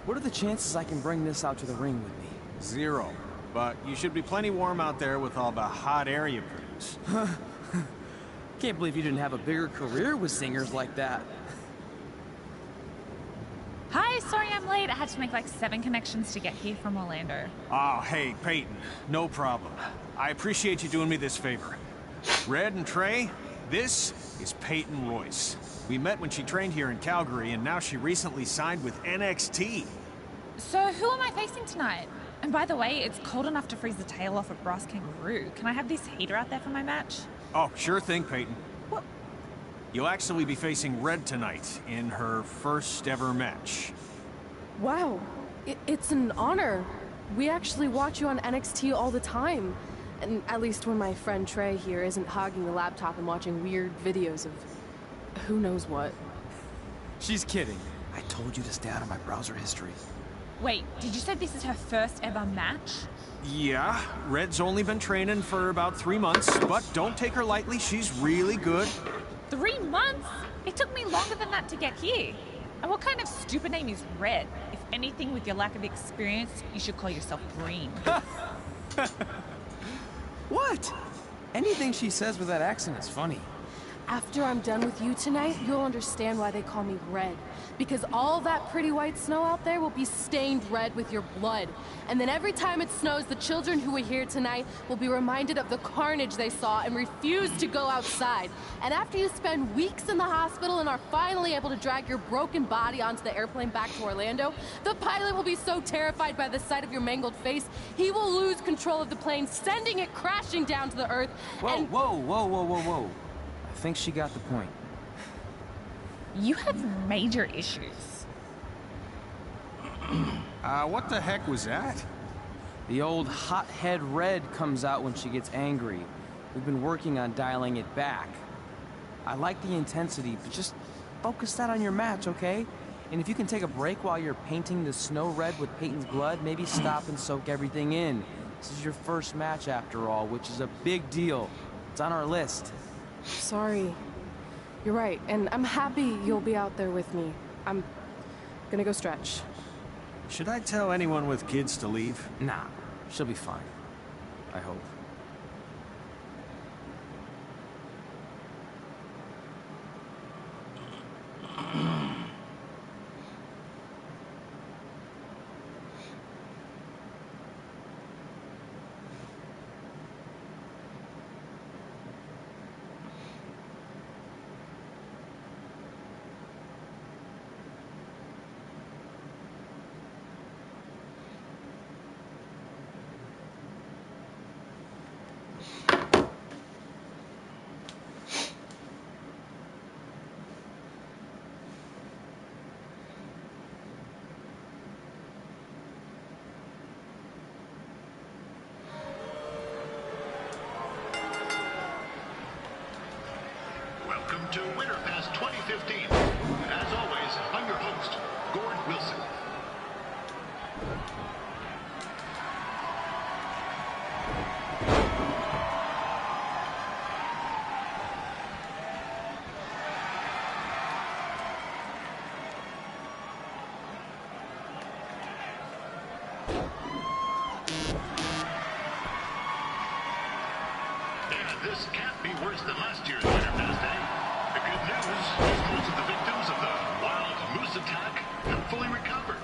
What are the chances I can bring this out to the ring with me? 0. But you should be plenty warm out there with all the hot air you produce. Can't believe you didn't have a bigger career with singers like that. Hi, sorry I'm late. I had to make like 7 connections to get here from Orlando. Oh, hey, Peyton. No problem. I appreciate you doing me this favor. Red and Trey, this is Peyton Royce. We met when she trained here in Calgary, and now she recently signed with NXT. So who am I facing tonight? And by the way, it's cold enough to freeze the tail off a brass kangaroo. Can I have this heater out there for my match? Oh, sure thing, Peyton. What? You'll actually be facing Red tonight in her first ever match. Wow, it's an honor. We actually watch you on NXT all the time. And at least when my friend Trey here isn't hogging the laptop and watching weird videos of who knows what. She's kidding. I told you to stay out of my browser history. Wait, did you say this is her first ever match? Yeah, Red's only been training for about 3 months, but don't take her lightly, she's really good. 3 months? It took me longer than that to get here. And what kind of stupid name is Red? If anything, with your lack of experience, you should call yourself Green. What? Anything she says with that accent is funny. After I'm done with you tonight, you'll understand why they call me Red. Because all that pretty white snow out there will be stained red with your blood. And then every time it snows, the children who were here tonight will be reminded of the carnage they saw and refuse to go outside. And after you spend weeks in the hospital and are finally able to drag your broken body onto the airplane back to Orlando, the pilot will be so terrified by the sight of your mangled face, he will lose control of the plane, sending it crashing down to the earth. Whoa. I think she got the point. You have major issues. What the heck was that? The old hothead Red comes out when she gets angry. We've been working on dialing it back. I like the intensity, but just focus that on your match, okay? And if you can take a break while you're painting the snow red with Peyton's blood, maybe stop and soak everything in. This is your first match after all, which is a big deal. It's on our list. Sorry. You're right, and I'm happy you'll be out there with me. I'm gonna go stretch. Should I tell anyone with kids to leave? Nah, she'll be fine. I hope. Welcome to Winterfest 2015. As always, I'm your host, Gord Wilson. And this can't be worse than last year's Winterfest, eh? The good news is most of the victims of the wild moose attack have fully recovered.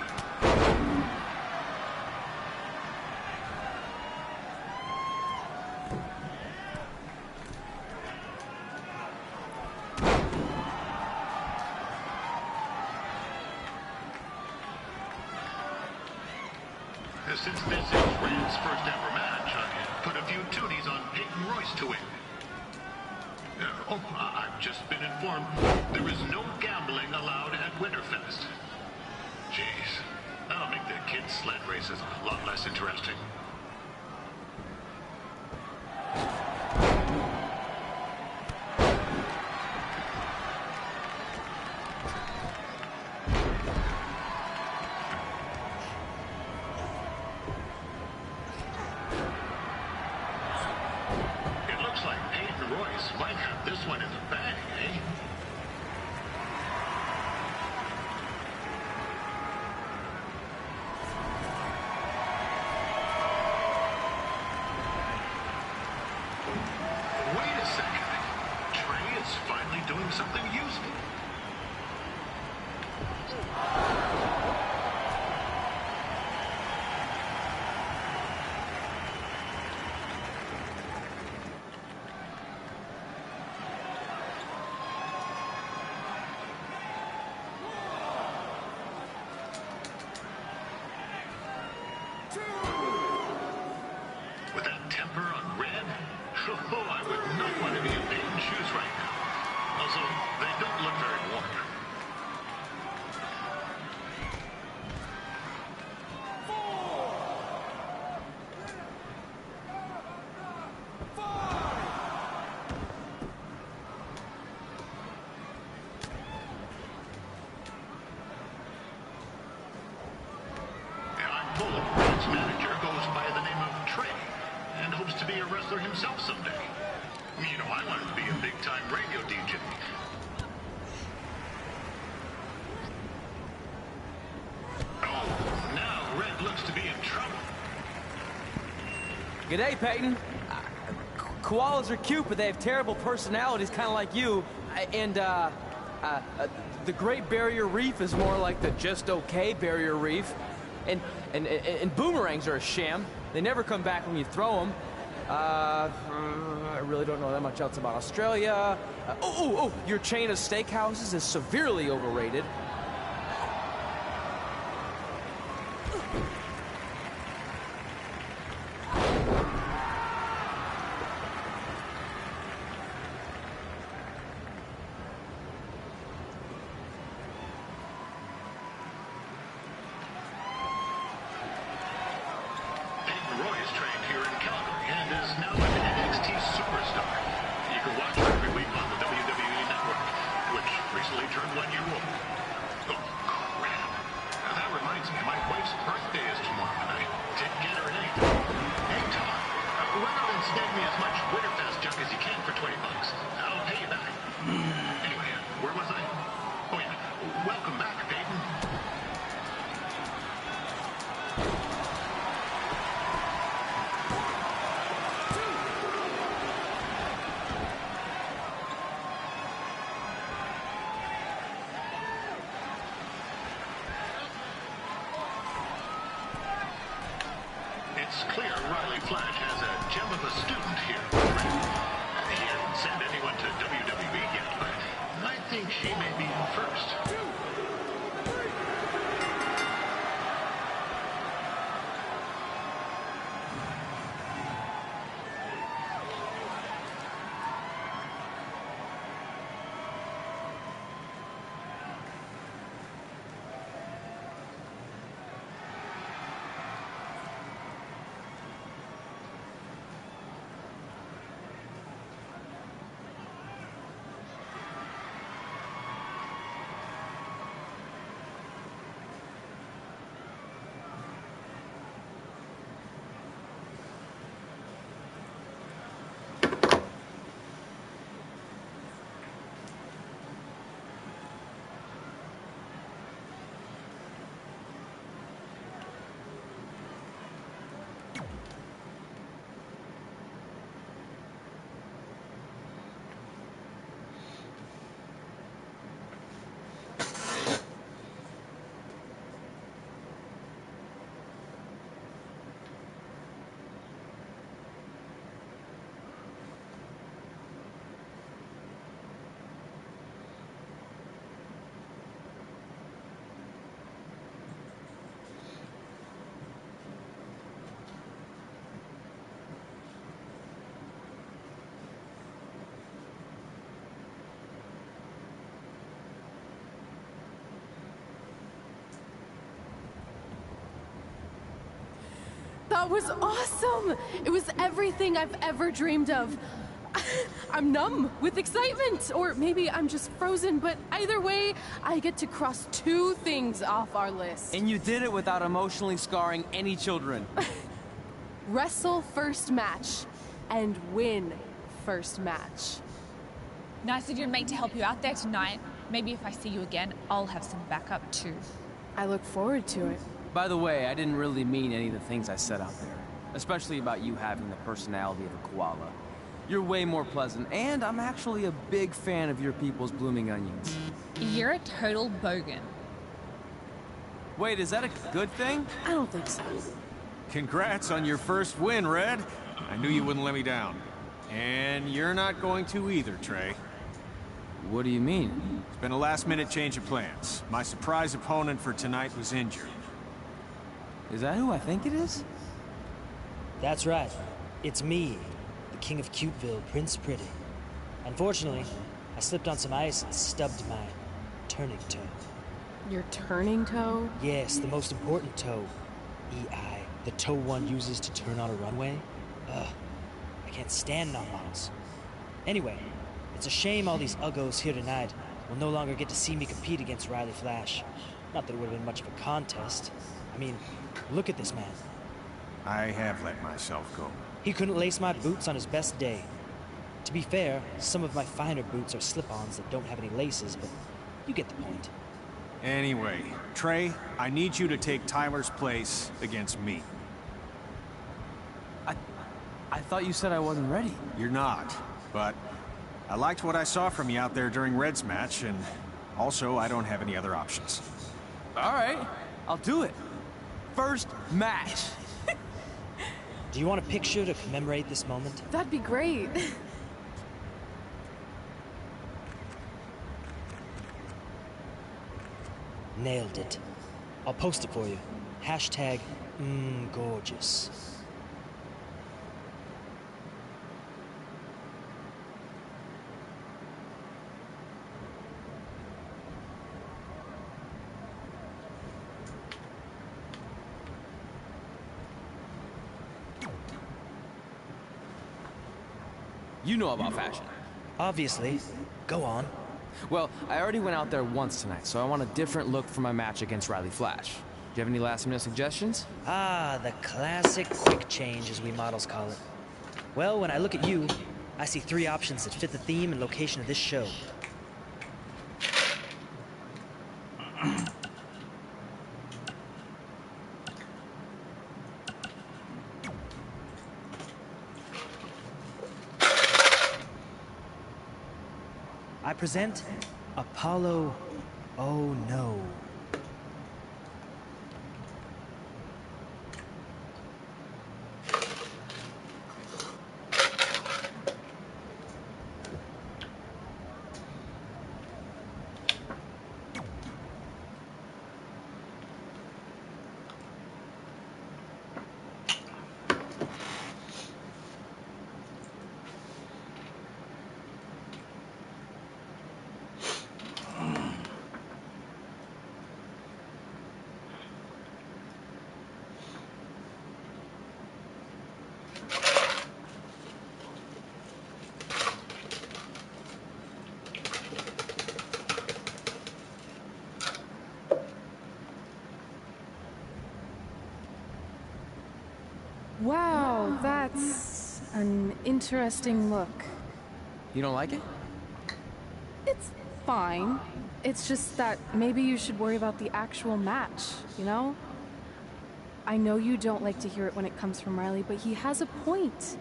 Since this is Red's first ever match, I put a few toonies on Peyton Royce to win. I've just been informed there is no gambling allowed at Winterfest. Jeez, that'll make the kids' sled races a lot less interesting. It looks like Peyton Royce might have this one in the bag, eh? Wait a second. Trey is finally doing something useful. With that temper on Red, I would not want to be in Peyton's shoes right now. Also, they don't look very warm. I'm told Red's manager goes by the name of Trey and hopes to be a wrestler himself someday. You know, I wanted to be a big-time radio DJ. G'day, Peyton. Koalas are cute, but they have terrible personalities, kind of like you. The Great Barrier Reef is more like the just okay Barrier Reef. And boomerangs are a sham. They never come back when you throw them. I really don't know that much else about Australia. Your chain of steakhouses is severely overrated. It's clear Riley Flash has a gem of a student here. He hasn't sent anyone to WWE yet, but I think she may be in first. That was awesome! It was everything I've ever dreamed of. I'm numb with excitement, or maybe I'm just frozen, but either way, I get to cross 2 things off our list. And you did it without emotionally scarring any children. Wrestle first match, and win first match. Nice of your mate to help you out there tonight. Maybe if I see you again, I'll have some backup too. I look forward to it. By the way, I didn't really mean any of the things I said out there. Especially about you having the personality of a koala. You're way more pleasant, and I'm actually a big fan of your people's blooming onions. You're a total bogan. Wait, is that a good thing? I don't think so. Congrats on your first win, Red. I knew you wouldn't let me down. And you're not going to either, Trey. What do you mean? It's been a last-minute change of plans. My surprise opponent for tonight was injured. Is that who I think it is? That's right. It's me, the King of Cuteville, Prince Pretty. Unfortunately, I slipped on some ice and stubbed my turning toe. Your turning toe? Yes, the most important toe. EI, the toe one uses to turn on a runway. Ugh, I can't stand non-models. Anyway, it's a shame all these uggos here tonight will no longer get to see me compete against Riley Flash. Not that it would have been much of a contest. I mean, look at this man. I have let myself go. He couldn't lace my boots on his best day. To be fair, some of my finer boots are slip-ons that don't have any laces, but you get the point. Anyway, Trey, I need you to take Tyler's place against me. I thought you said I wasn't ready. You're not, but I liked what I saw from you out there during Red's match, and also I don't have any other options. All right, I'll do it. First match. Do you want a picture to commemorate this moment? That'd be great. Nailed it. I'll post it for you. Hashtag gorgeous. You know about fashion. Obviously. Go on. Well, I already went out there once tonight, so I want a different look for my match against Riley Flash. Do you have any last-minute suggestions? Ah, the classic quick change, as we models call it. Well, when I look at you, I see 3 options that fit the theme and location of this show. I present Apollo. Oh no. Wow, that's an interesting look. You don't like it? It's fine. It's just that maybe you should worry about the actual match, you know? I know you don't like to hear it when it comes from Riley, but he has a point.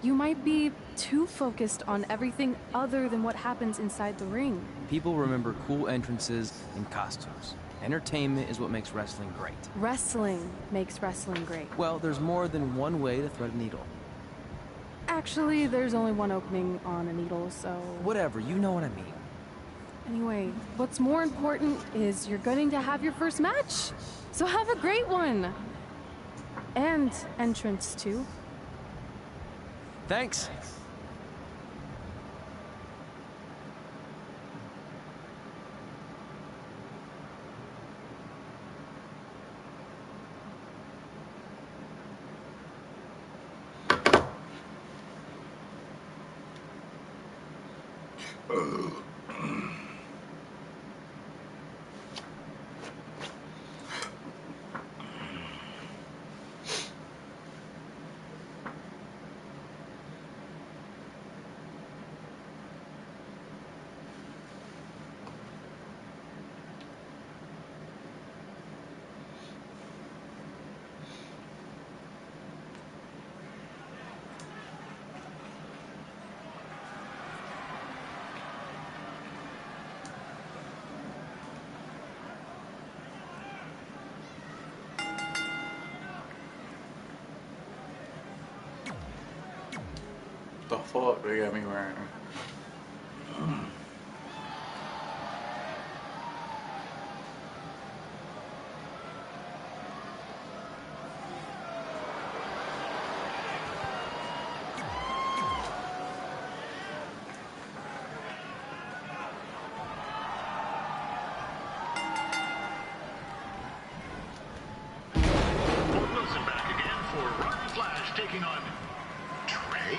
You might be too focused on everything other than what happens inside the ring. People remember cool entrances and costumes. Entertainment is what makes wrestling great. Wrestling makes wrestling great. Well, there's more than one way to thread a needle. Actually, there's only one opening on a needle, so... Whatever, you know what I mean. Anyway, what's more important is you're going to have your first match. So have a great one. And entrance, too. Thanks. The fuck they got me wearing? Wilson back again for Riley Flash taking on Trey.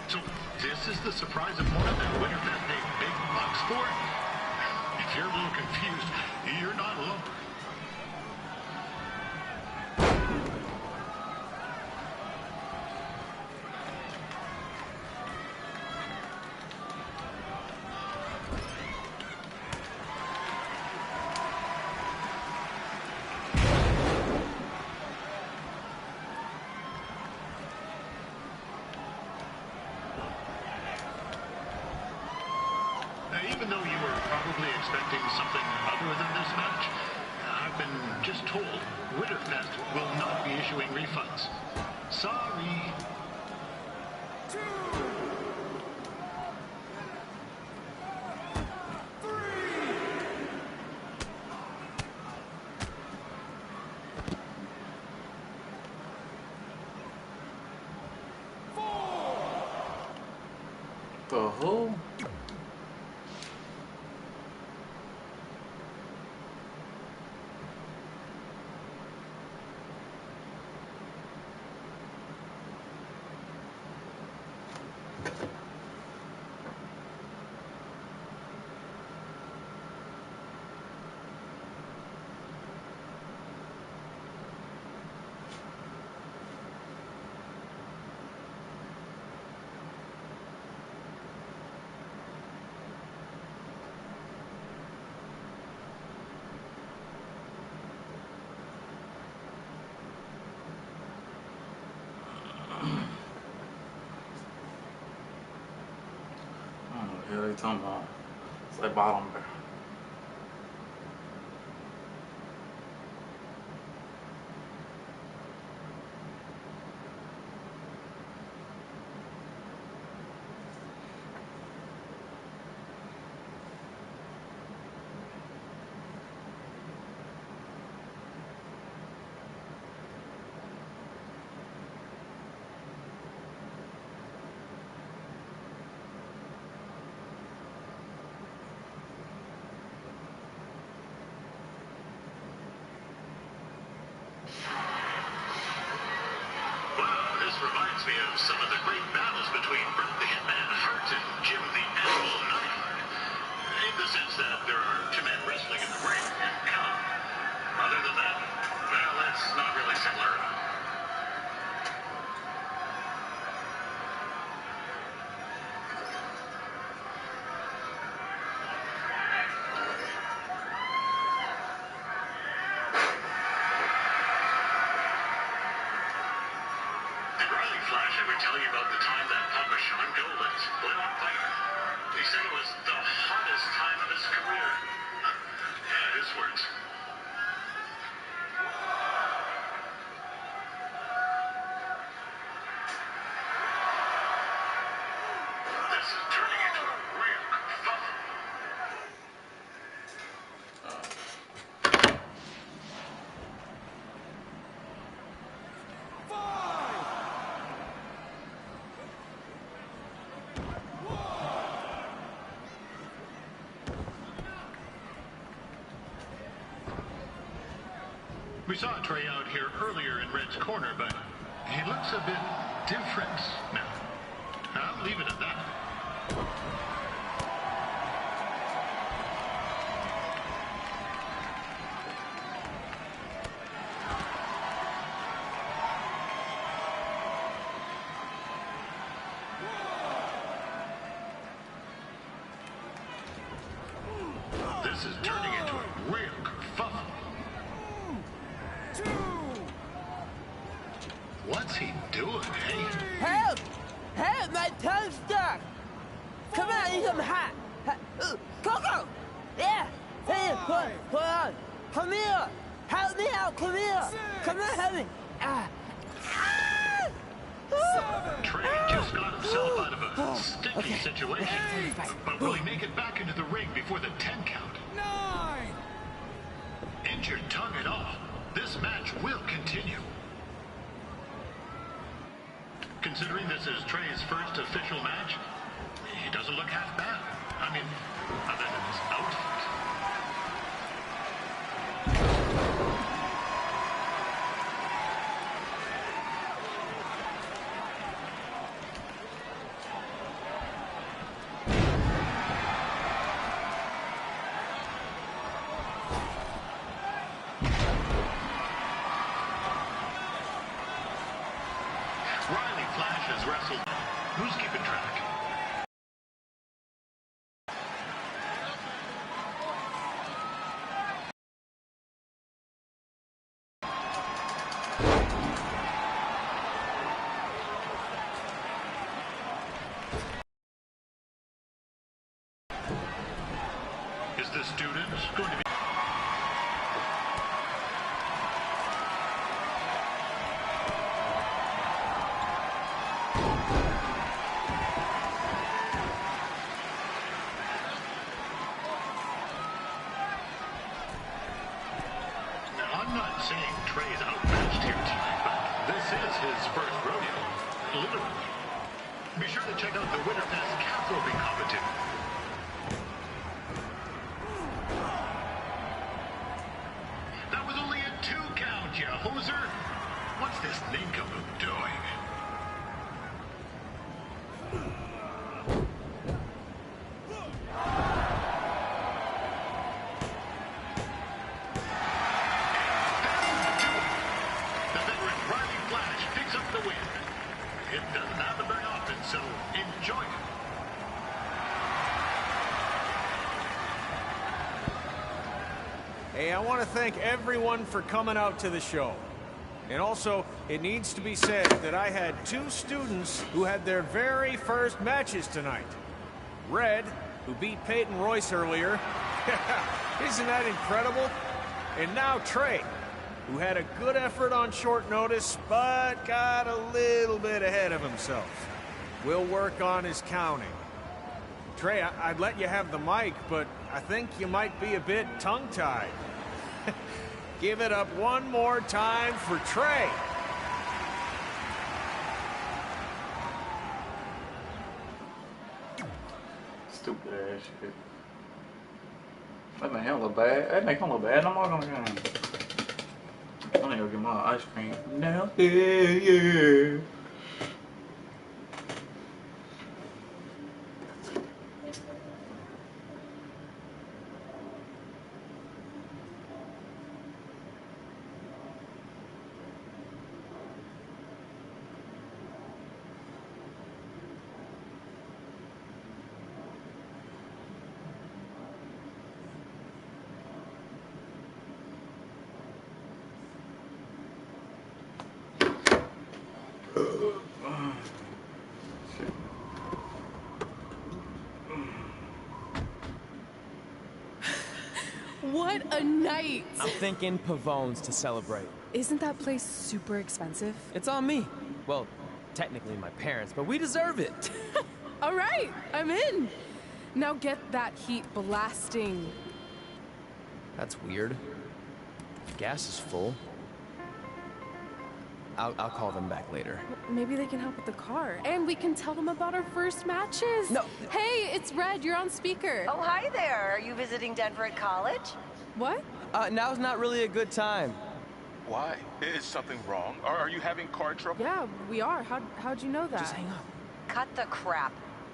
So this is the surprise opponent that winners have paid big bucks for? It if you're a little confused, you're not alone. Even though you were probably expecting something other than this match, I've been just told Winterfest will not be issuing refunds. Sorry. The who? What are they talking about? It's like bottom there. This reminds me of some of the great battles between Bret the Hitman Hart and Jim the Animal Neidhart. In the sense that there are two men wrestling in the ring, you know. Other than that, well, it's not really similar. Did Riley Flash ever tell you about the time that Papa Shango lit on fire? He said it was the hottest time of his career. Yeah, his words. This is turning into a real kerfuffle. We saw Trey out here earlier in Red's corner, but he looks a bit different now. I'll leave it at that. This is turning into a real kerfuffle. What's he doing, hey? Help! Help! My tongue's stuck! Come on, I need some hot! Coco! Yeah! Hey, hold on! Come here! Help me out! Come here! Come on, help me! Trey just got himself out of a sticky situation. But will he make it back into the ring before the 10 count? 9! Injured tongue and all, this match will continue. Considering this is Trey's first official match, he doesn't look half bad. I mean, other than his outfit. Flash has wrestled. Who's keeping track? Is the student going to be... I'm not saying Trey's outmatched here tonight, but this is his first rodeo, literally. Be sure to check out the Winter Pass calf roping competition. That was only a 2 count, you hoser. What's this nincompoop doing? It doesn't happen very often, so enjoy it. Hey, I want to thank everyone for coming out to the show. And also, it needs to be said that I had 2 students who had their very first matches tonight. Red, who beat Peyton Royce earlier. Isn't that incredible? And now Trey, who had a good effort on short notice, but got a little bit ahead of himself. We'll work on his counting. Trey, I'd let you have the mic, but I think you might be a bit tongue-tied. Give it up one more time for Trey. Stupid ass shit. That make him look bad. That make him look bad. No more gonna go. I'm gonna go get my ice cream now. Yeah. What a night! I'm thinking Pavone's to celebrate. Isn't that place super expensive? It's on me. Well, technically my parents, but we deserve it. All right, I'm in. Now get that heat blasting. That's weird. Gas is full. I'll call them back later. Maybe they can help with the car. And we can tell them about our first matches. No. Hey, it's Red. You're on speaker. Oh, hi there. Are you visiting Denver at college? What? Now's not really a good time. Why? Is something wrong? Are you having car trouble? Yeah, we are. How'd you know that? Just hang up. Cut the crap.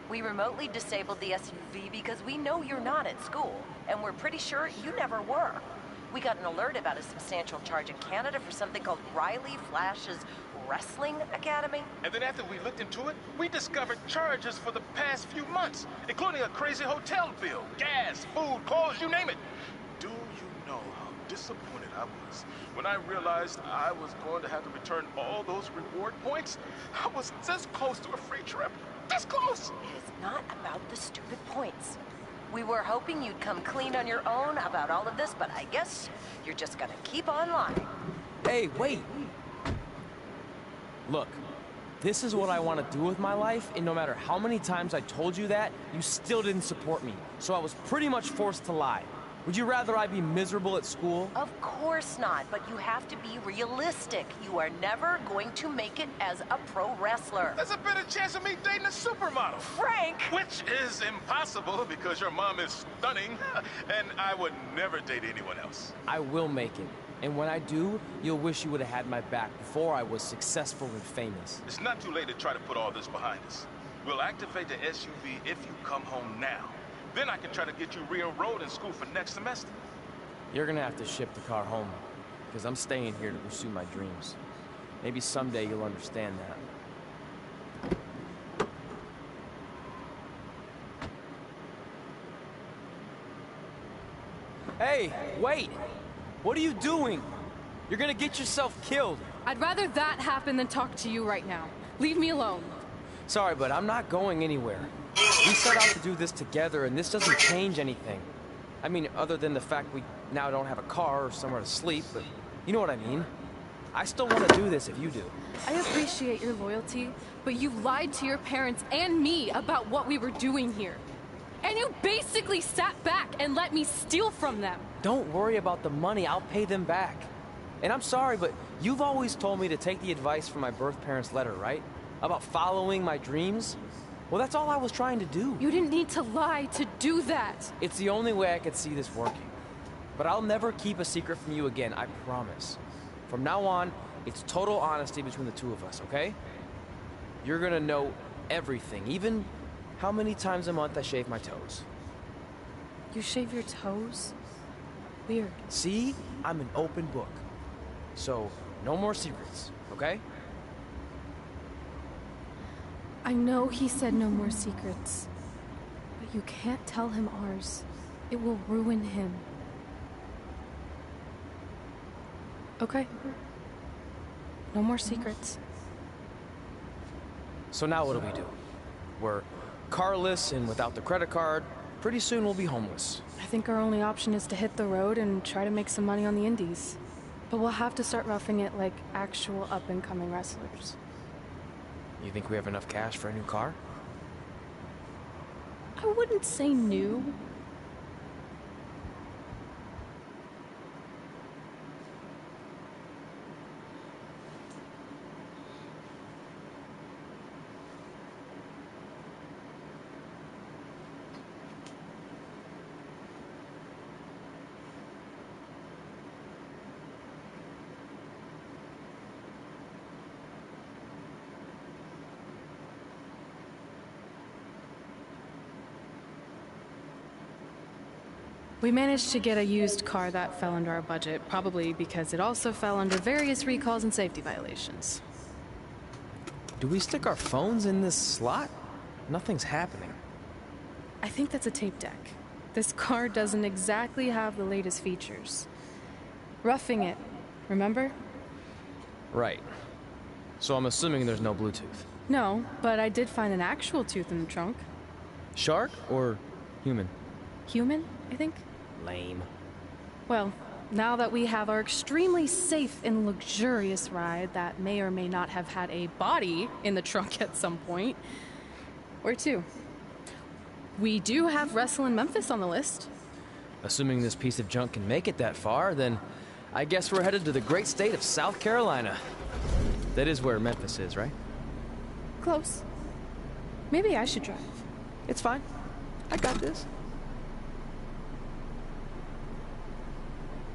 We remotely disabled the SUV because we know you're not at school, and we're pretty sure you never were. We got an alert about a substantial charge in Canada for something called Riley Flash's Wrestling Academy. And then after we looked into it, we discovered charges for the past few months, including a crazy hotel bill, gas, food, clothes, you name it. Do you know how disappointed I was when I realized I was going to have to return all those reward points? I was this close to a free trip. This close! It is not about the stupid points. We were hoping you'd come clean on your own about all of this, but I guess you're just gonna keep on lying. Hey, wait! Look, this is what I want to do with my life, and no matter how many times I told you that, you still didn't support me. So I was pretty much forced to lie. Would you rather I be miserable at school? Of course not, but you have to be realistic. You are never going to make it as a pro wrestler. There's a better chance of me dating a supermodel. Frank! Which is impossible because your mom is stunning, and I would never date anyone else. I will make it. And when I do, you'll wish you would have had my back before I was successful and famous. It's not too late to try to put all this behind us. We'll activate the SUV if you come home now. Then I can try to get you re-enrolled in school for next semester. You're gonna have to ship the car home, because I'm staying here to pursue my dreams. Maybe someday you'll understand that. Hey, wait! What are you doing? You're gonna get yourself killed. I'd rather that happen than talk to you right now. Leave me alone. Sorry, but I'm not going anywhere. We set out to do this together, and this doesn't change anything. I mean, other than the fact we now don't have a car or somewhere to sleep, but you know what I mean. I still want to do this if you do. I appreciate your loyalty, but you lied to your parents and me about what we were doing here. And you basically sat back and let me steal from them. Don't worry about the money, I'll pay them back. And I'm sorry, but you've always told me to take the advice from my birth parents' letter, right? About following my dreams? Well, that's all I was trying to do. You didn't need to lie to do that. It's the only way I could see this working. But I'll never keep a secret from you again, I promise. From now on, it's total honesty between the two of us, okay? You're gonna know everything, even how many times a month I shave my toes. You shave your toes? Weird. See? I'm an open book. So, no more secrets, okay? I know he said no more secrets, but you can't tell him ours. It will ruin him. Okay. No more secrets. So now what do? We're carless and without the credit card. Pretty soon we'll be homeless. I think our only option is to hit the road and try to make some money on the indies. But we'll have to start roughing it like actual up-and-coming wrestlers. You think we have enough cash for a new car? I wouldn't say new. We managed to get a used car that fell under our budget, probably because it also fell under various recalls and safety violations. Do we stick our phones in this slot? Nothing's happening. I think that's a tape deck. This car doesn't exactly have the latest features. Roughing it, remember? Right. So I'm assuming there's no Bluetooth. No, but I did find an actual tooth in the trunk. Shark or human? Human, I think. Lame. Well, now that we have our extremely safe and luxurious ride that may or may not have had a body in the trunk at some point, where to? We do have Wrestle in Memphis on the list. Assuming this piece of junk can make it that far, then I guess we're headed to the great state of South Carolina. That is where Memphis is, right? Close. Maybe I should drive. It's fine. I got this.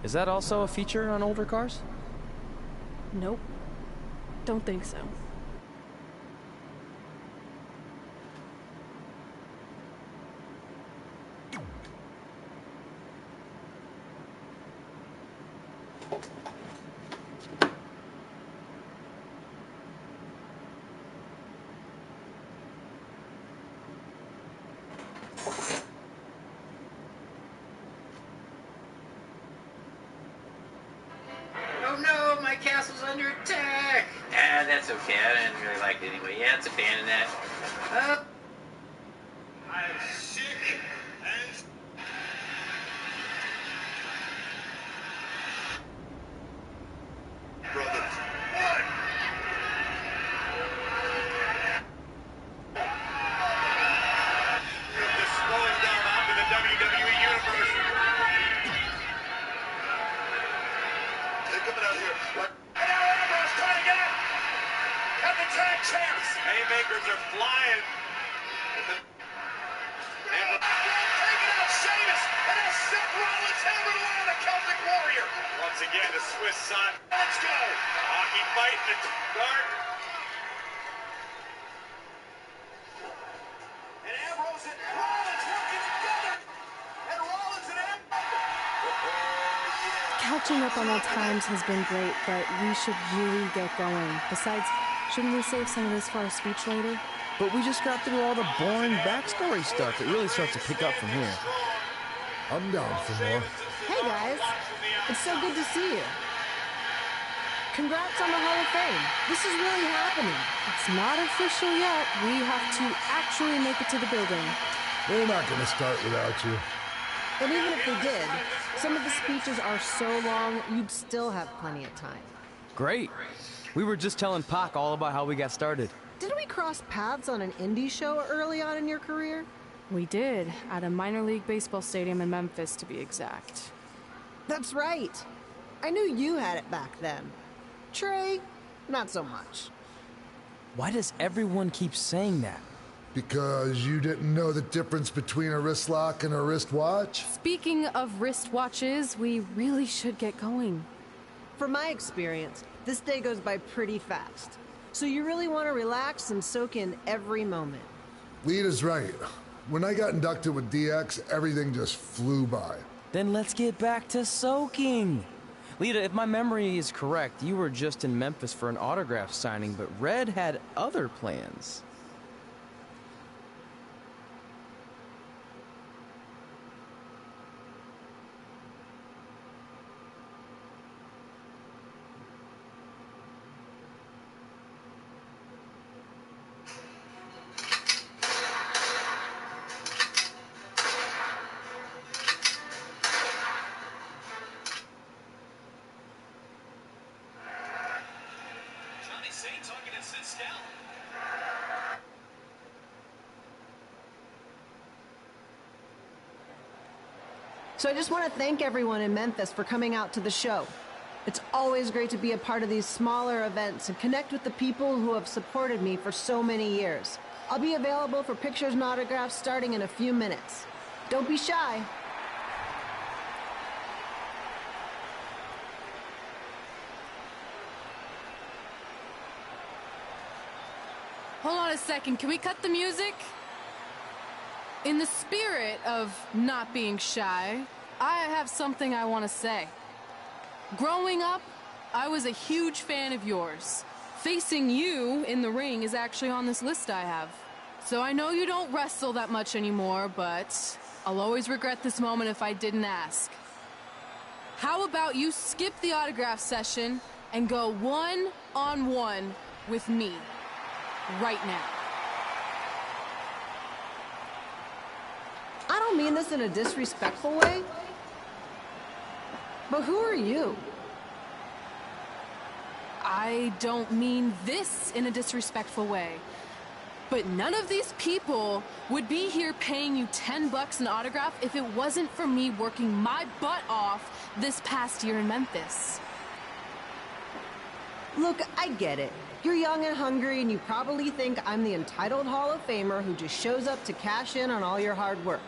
Is that also a feature on older cars? Nope. Don't think so. Oh no, my castle's under attack! Ah, that's okay. I didn't really like it anyway. Yeah, let's abandon that. I'm sick and... Brothers. What? This slowing down onto the WWE Universe. They're coming out here. What? And now Ambrose trying to get up! Cut the track champs! Haymakers are flying. Ambrose taking out Sheamus and has Seth Rollins hammered away on the Celtic Warrior. Once again, the Swiss son. Let's go! Hockey fight in the dark. And Ambrose and Rollins working together. And Rollins and Ambrose. Catching up on old times has been great, but we should really get going. Besides, shouldn't we save some of this for our speech later? But we just got through all the boring backstory stuff. It really starts to pick up from here. I'm down for more. Hey It's so good to see you. Congrats on the Hall of Fame. This is really happening. It's not official yet. We have to actually make it to the building. They're not going to start without you. And even if they did, some of the speeches are so long, you'd still have plenty of time. Great. We were just telling Pac all about how we got started. Didn't we cross paths on an indie show early on in your career? We did, at a minor league baseball stadium in Memphis, to be exact. That's right. I knew you had it back then. Trey, not so much. Why does everyone keep saying that? Because you didn't know the difference between a wrist lock and a wristwatch? Speaking of wristwatches, we really should get going. From my experience, this day goes by pretty fast. So you really want to relax and soak in every moment. Lita's right. When I got inducted with DX, everything just flew by. Then let's get back to soaking. Lita, if my memory is correct, you were just in Memphis for an autograph signing, but Red had other plans. So I just want to thank everyone in Memphis for coming out to the show. It's always great to be a part of these smaller events and connect with the people who have supported me for so many years. I'll be available for pictures and autographs starting in a few minutes. Don't be shy. Hold on a second, can we cut the music? In the spirit of not being shy, I have something I want to say. Growing up, I was a huge fan of yours. Facing you in the ring is actually on this list I have. So I know you don't wrestle that much anymore, but I'll always regret this moment if I didn't ask. How about you skip the autograph session and go one-on-one with me right now? I don't mean this in a disrespectful way, but who are you? I don't mean this in a disrespectful way, but none of these people would be here paying you $10 an autograph if it wasn't for me working my butt off this past year in Memphis. Look, I get it. You're young and hungry, and you probably think I'm the entitled Hall of Famer who just shows up to cash in on all your hard work.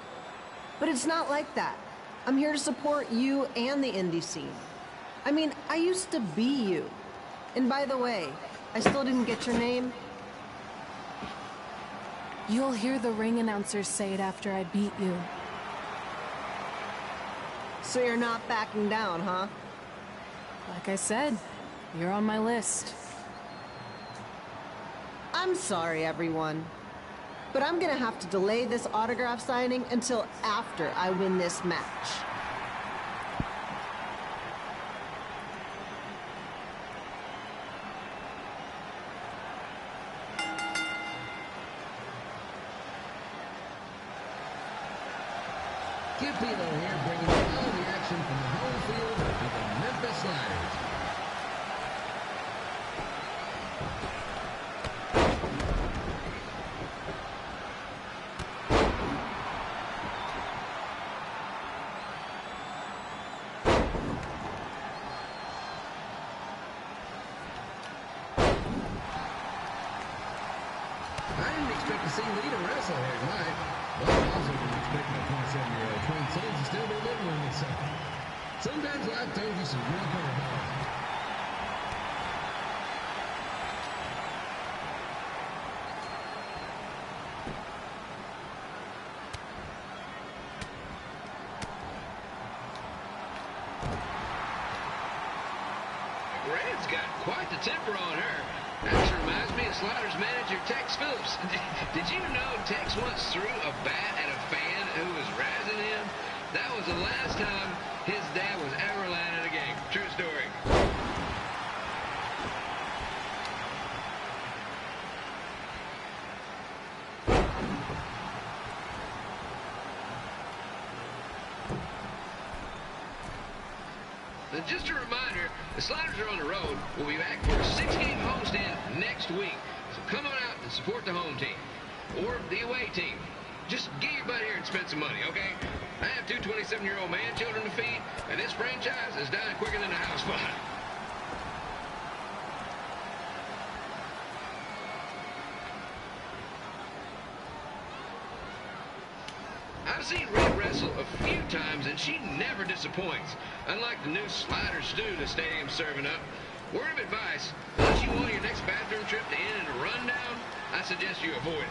But it's not like that. I'm here to support you and the indie scene. I mean, I used to be you. And by the way, I still didn't get your name. You'll hear the ring announcers say it after I beat you. So you're not backing down, huh? Like I said, you're on my list. I'm sorry, everyone. But I'm gonna have to delay this autograph signing until after I win this match. Skip Pilo here, bringing you all the action from the home field of the Memphis Sliders. I didn't expect to see Lita wrestle here tonight. Well, I also didn't expect my 27-year-old twin sons to still be living with me, so sometimes life throws you some real curveballs. Red's got quite the temper on her. That reminds me of Sliders manager Tex Phillips. Did you know Tex once threw a bat at a fan who was razzing him? That was the last time his dad was ever allowed to True story. Now, just a reminder, the Sliders are on the road. We'll be back for a 6-game homestand next week. So come on out and support the home team or the away team. Just get your butt here and spend some money, okay? I have 2 27-year-old man children to feed, and this franchise is dying quicker than a house fire. I've seen Red wrestle a few times, and she never disappoints. Unlike the new slider stew the stadium's serving up. Word of advice, unless you want your next bathroom trip to end in a rundown, I suggest you avoid it.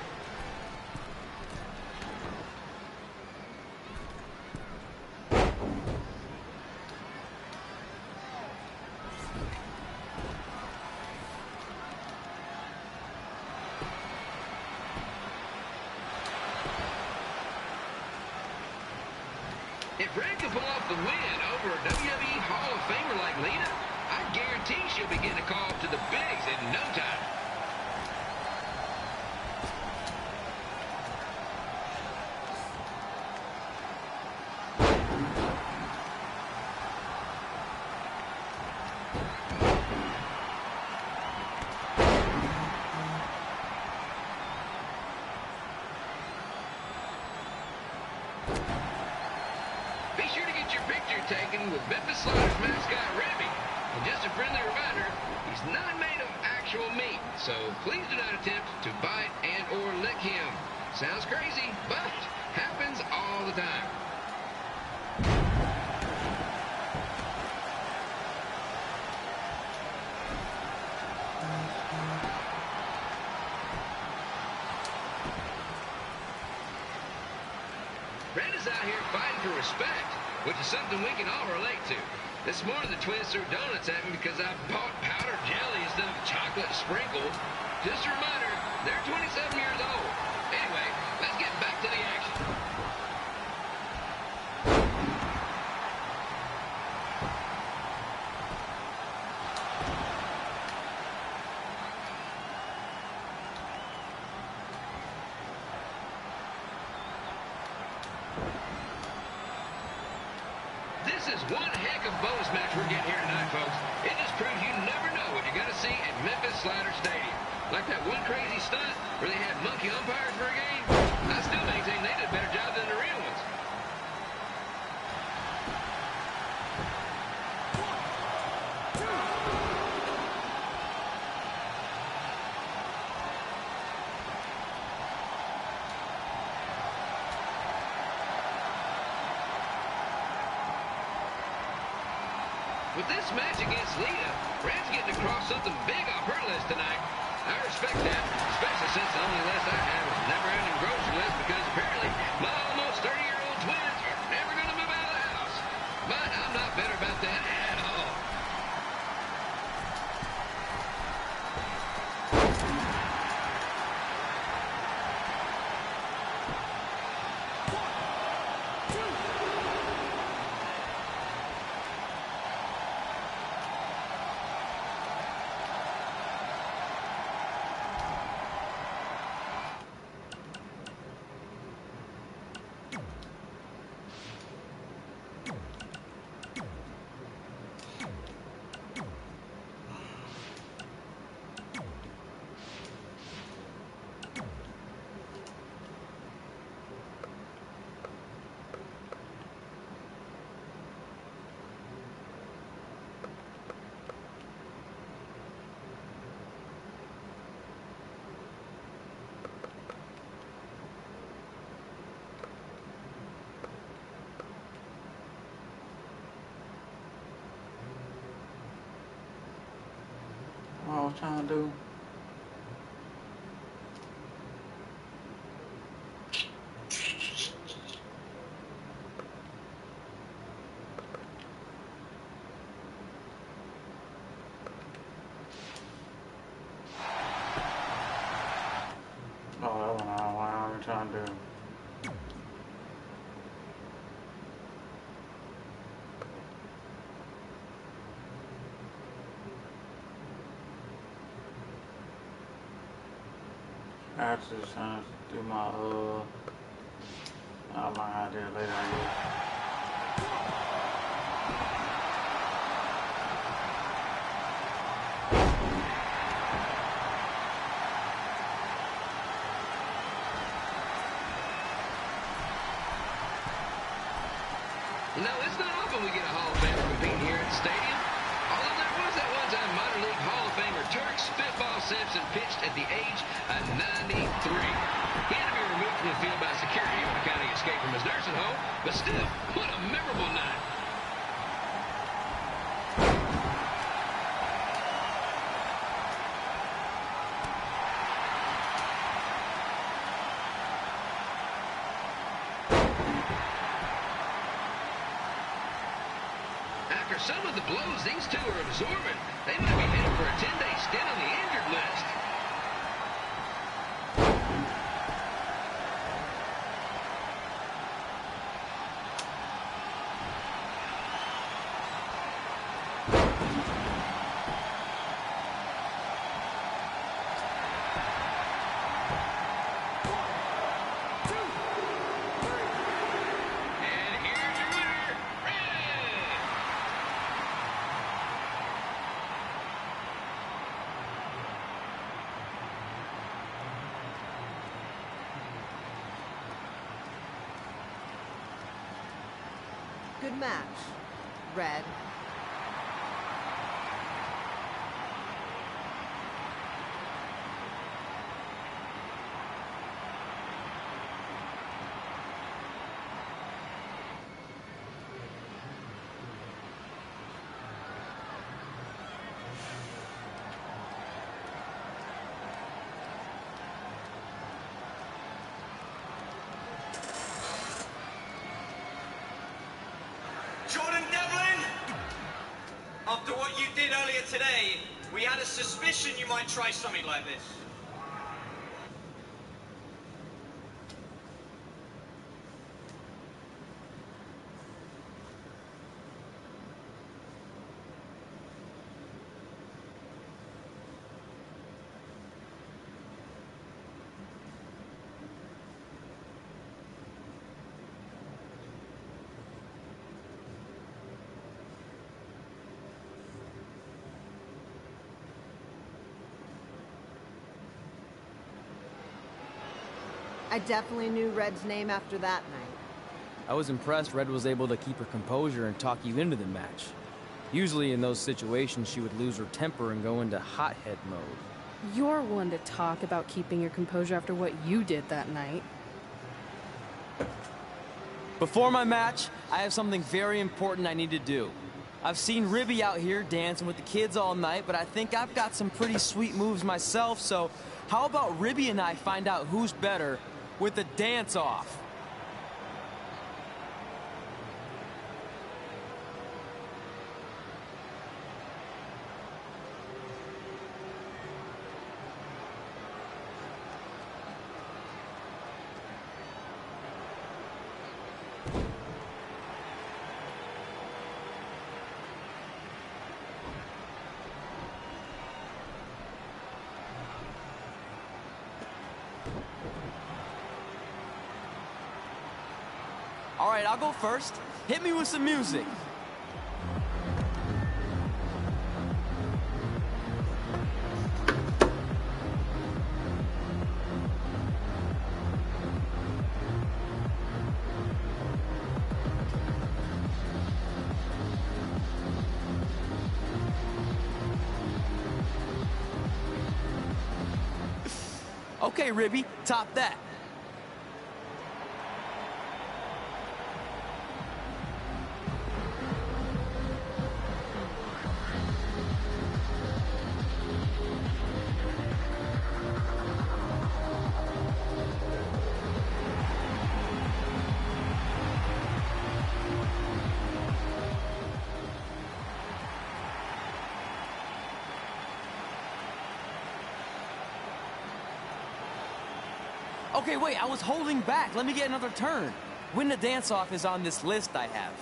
If Red can pull off the win over a WWE Hall of Famer like Lita, I guarantee she'll be getting a call up to the bigs in no time. Be sure to get your picture taken with Memphis Sliders mascot Remy. And just a friendly reminder, he's not made of actual meat, so please do not attempt to bite and or lick him. Sounds crazy, but happens all the time. Red is out here fighting for respect, which is something we can all relate to. This morning, the twins threw donuts at me because I bought powdered jelly instead of chocolate sprinkle. Just a reminder, they're 27 years old. Anyway, let's get back to the action. This is one heck of a bonus match we're getting here tonight, folks. It just proves you never know what you're going to see at Memphis Slider Stadium. Like that one crazy stunt where they had monkey umpires for a game. I still maintain they did a better job than the real ones. With this match against Lita, Red's getting across something big off her list tonight. I respect that, especially since the only list I have is a never-ending grocery list because apparently my almost 30-year-old twins are never going to move out of the house. But I'm not bitter about that at all. What I was trying to do. Oh, that was not what I was trying to do. I just trying to do my I'll learn how to do it later, I guess. You know, it's not often we get a Hall of Famer competing here at the stadium. Although there was that one-time minor league Hall of Famer Turk Spitball Simpson pitched at the age of 93. He had to be removed from the field by security on account of escape from his nursing home, but still, what a memorable night. After some of the blows these two are absorbing, they might be headed for a 10-day stint on the injured list. Good match, Red. Jordan Devlin! After what you did earlier today, we had a suspicion you might try something like this. I definitely knew Red's name after that night. I was impressed Red was able to keep her composure and talk you into the match. Usually in those situations, she would lose her temper and go into hothead mode. You're one to talk about keeping your composure after what you did that night. Before my match, I have something very important I need to do. I've seen Ribby out here dancing with the kids all night, but I think I've got some pretty sweet moves myself, so how about Ribby and I find out who's better with the dance-off? All right, I'll go first. Hit me with some music. Okay, Ribby, top that. Okay, wait, I was holding back. Let me get another turn. Win the dance-off is on this list I have.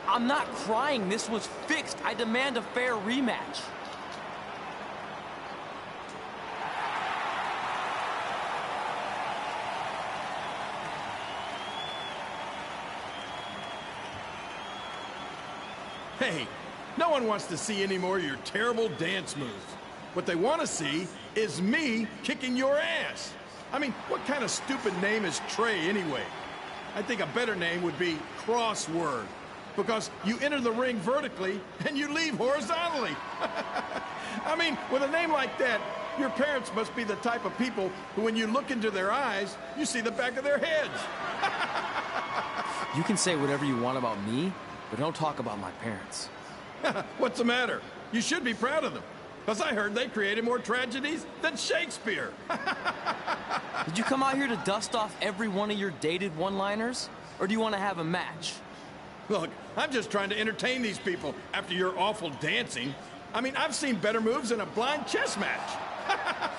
I'm not crying. This was fixed. I demand a fair rematch. Hey, no one wants to see any more of your terrible dance moves. What they want to see is me kicking your ass. I mean, what kind of stupid name is Trey anyway? I think a better name would be Crossword, because you enter the ring vertically and you leave horizontally. I mean, with a name like that, your parents must be the type of people who, when you look into their eyes, you see the back of their heads. You can say whatever you want about me, but don't talk about my parents. What's the matter? You should be proud of them, because I heard they created more tragedies than Shakespeare. Did you come out here to dust off every one of your dated one-liners? Or do you want to have a match? Look, I'm just trying to entertain these people after your awful dancing. I mean, I've seen better moves in a blind chess match.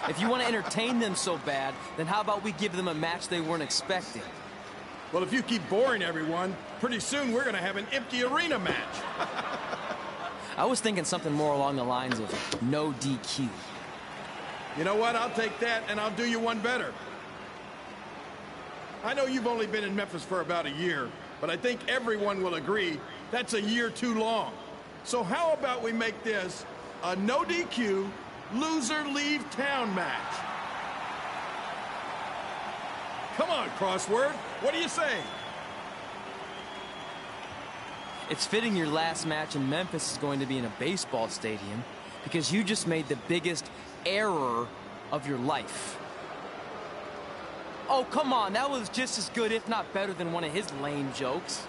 If you want to entertain them so bad, then how about we give them a match they weren't expecting? Well, if you keep boring everyone, pretty soon we're going to have an empty arena match. I was thinking something more along the lines of no DQ. You know what? I'll take that, and I'll do you one better. I know you've only been in Memphis for about a year, but I think everyone will agree that's a year too long. So how about we make this a no DQ, loser leave town match? Come on, Crossword. What do you say? It's fitting your last match in Memphis is going to be in a baseball stadium because you just made the biggest error of your life. Oh, come on. That was just as good, if not better, than one of his lame jokes.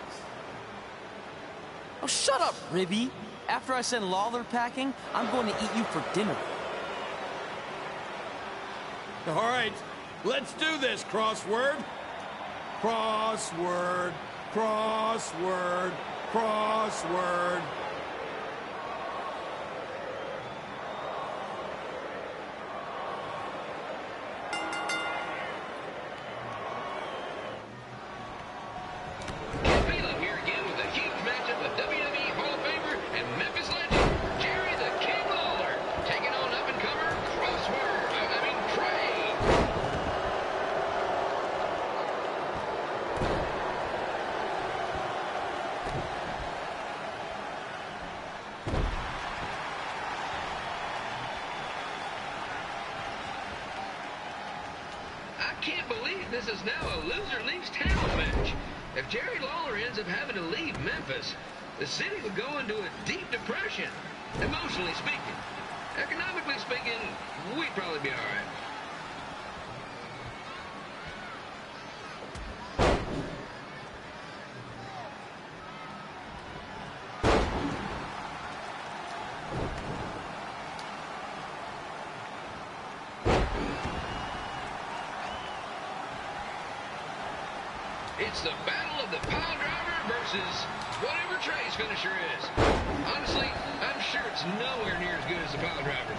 Oh, shut up, Ribby. After I send Lawler packing, I'm going to eat you for dinner. All right, let's do this, Crossword. Crossword, crossword, crossword. Here again with a huge matchup of WWE Hall of Famer and Memphis legend, Jerry the King Lawler, taking on up-and-comer Trey. I can't believe this is now a loser leaves town match. If Jerry Lawler ends up having to leave Memphis, the city would go into a deep depression, emotionally speaking. Economically speaking, we'd probably be all right. It's the battle of the pile driver versus whatever Trey's finisher is. Honestly, I'm sure it's nowhere near as good as the pile driver.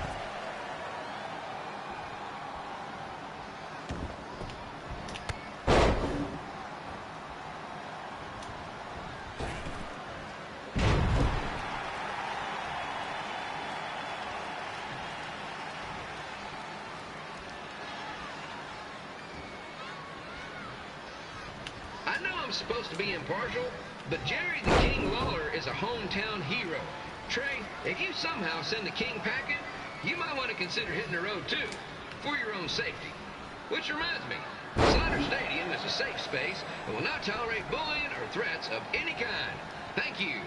I know I'm supposed to be impartial, but Jerry the King Lawler is a hometown hero. Trey, if you somehow send the King packing, you might want to consider hitting the road too, for your own safety. Which reminds me, Slaughter Stadium is a safe space and will not tolerate bullying or threats of any kind. Thank you.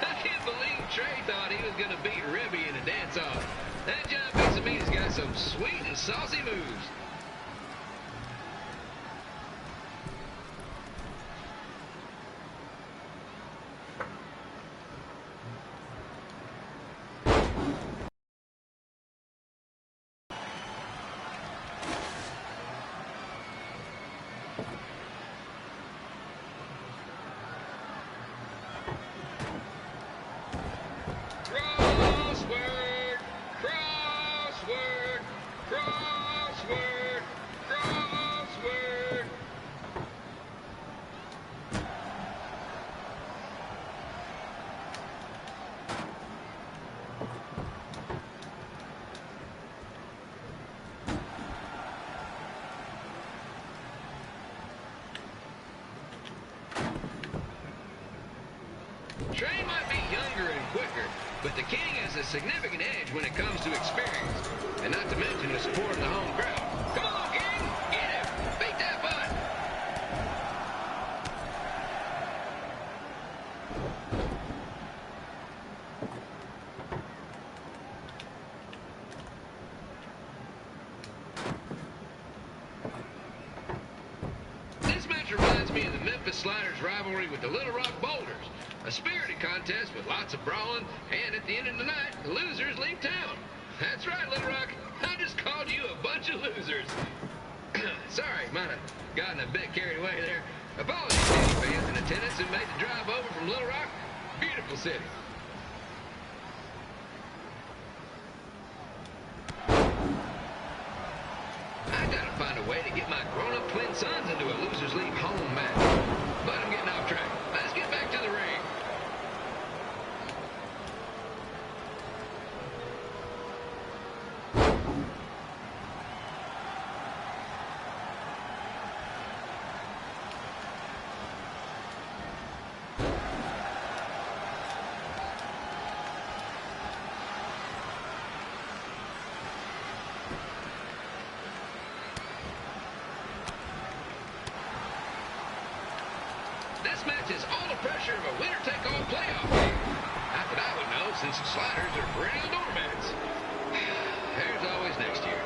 I can't believe Trey thought he was going to beat Ribby in a dance-off. That John Pizzamita's got some sweet and saucy moves. Crossword, crossword, crossword. but the King has a significant edge when it comes to experience, and not to mention the support of the home crowd. Come on, King! Get him! Beat that butt! This match reminds me of the Memphis Sliders rivalry with the Little Rock Boulders. A spirited contest with lots of brawling, and at the end of the night, the losers leave town. That's right, Little Rock. I just called you a bunch of losers. Sorry, might have gotten a bit carried away there. Apologies to any fans in attendance who made the drive over from Little Rock. Beautiful city. I gotta find a way to get my grown-up twin sons into a losers leave home match. But I'm getting off track. Let's get back to the ring. This match is all the pressure of a winner-take-all playoff game. Not that I would know, since the Sliders are perennial doormats. There's always next year.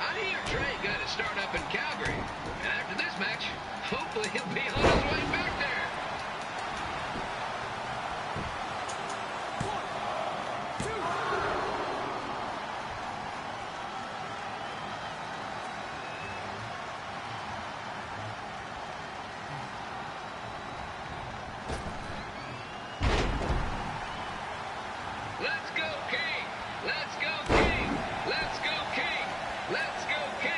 I hear Trey got his start up in Calgary, and after this match, hopefully he'll be on his way back there. Let's go, King! Let's go, King! Let's go, King! Let's go, King!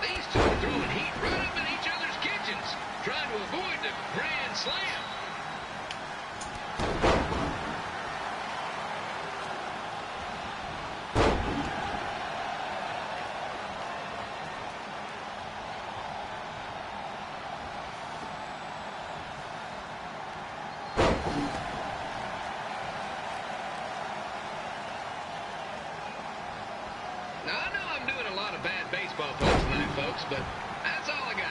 These two are throwing heat right up in each other's kitchens, trying to avoid the Grand Slam. Now, I know I'm doing a lot of bad baseball plays tonight, folks, but that's all I got.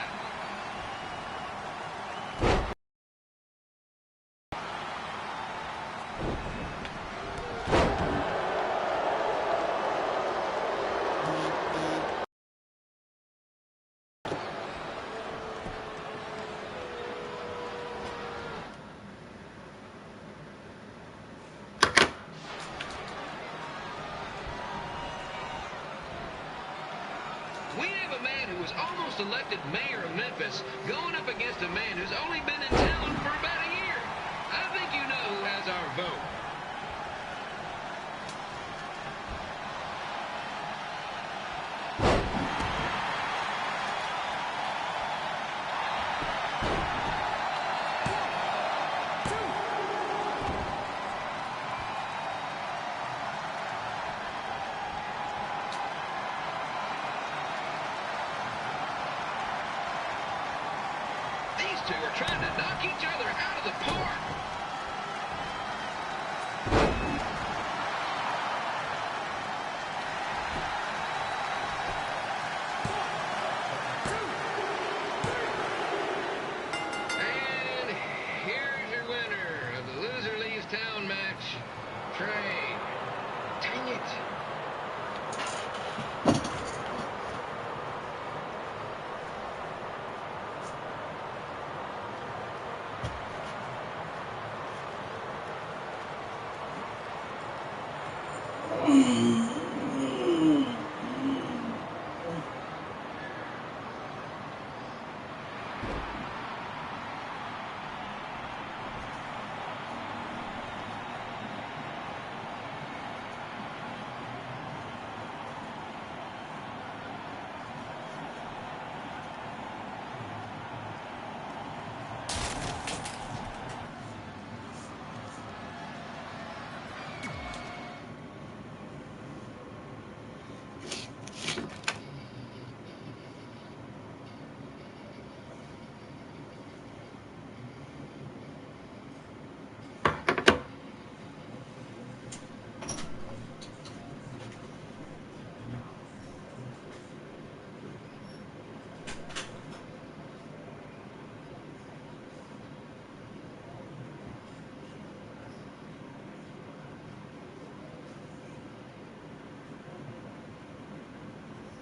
We have a man who was almost elected mayor of Memphis going up against a man who's only been in town for about a year. I think you know who has our vote. These two are trying to knock each other out of the park. And here's your winner of the Loser Leaves Town match, Trey. Dang it.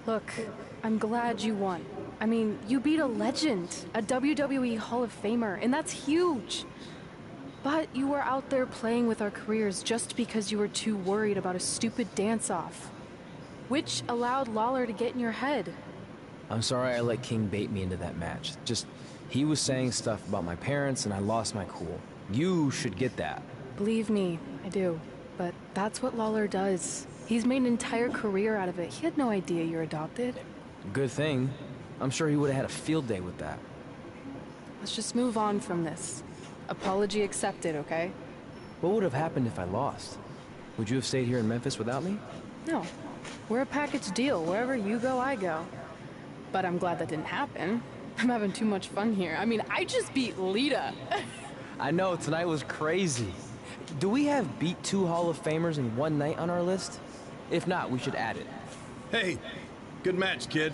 Look, I'm glad you won. I mean, you beat a legend, a WWE Hall of Famer, and that's huge. But you were out there playing with our careers just because you were too worried about a stupid dance-off, which allowed Lawler to get in your head. I'm sorry I let King bait me into that match. Just, he was saying stuff about my parents and I lost my cool. You should get that. Believe me, I do. But that's what Lawler does. He's made an entire career out of it. He had no idea you're adopted. Good thing. I'm sure he would have had a field day with that. Let's just move on from this. Apology accepted, okay? What would have happened if I lost? Would you have stayed here in Memphis without me? No. We're a package deal. Wherever you go, I go. But I'm glad that didn't happen. I'm having too much fun here. I mean, I just beat Lita. I know, tonight was crazy. Do we have beat 2 Hall of Famers in one night on our list? If not, we should add it. Hey, good match, kid.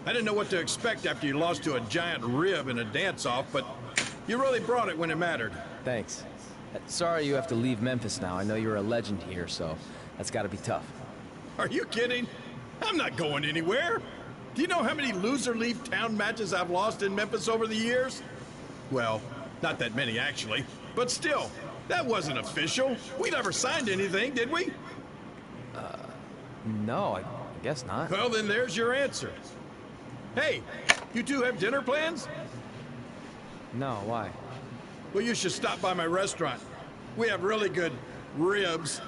I didn't know what to expect after you lost to a giant rib in a dance-off, but you really brought it when it mattered. Thanks. Sorry you have to leave Memphis now. I know you're a legend here, so that's gotta be tough. Are you kidding? I'm not going anywhere. Do you know how many loser leave town matches I've lost in Memphis over the years? Well, not that many actually, but still, that wasn't official. We never signed anything, did we? No, I guess not. Well, then there's your answer. Hey, you two have dinner plans? No, why? Well, you should stop by my restaurant. We have really good ribs.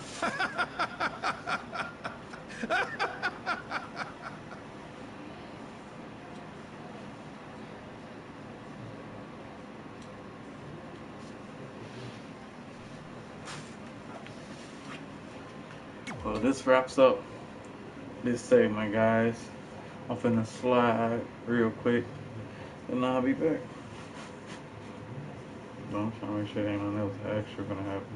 Well, this wraps up this segment, guys. I'm finna slide real quick, and I'll be back. But I'm trying to make sure there ain't nothing else extra gonna happen.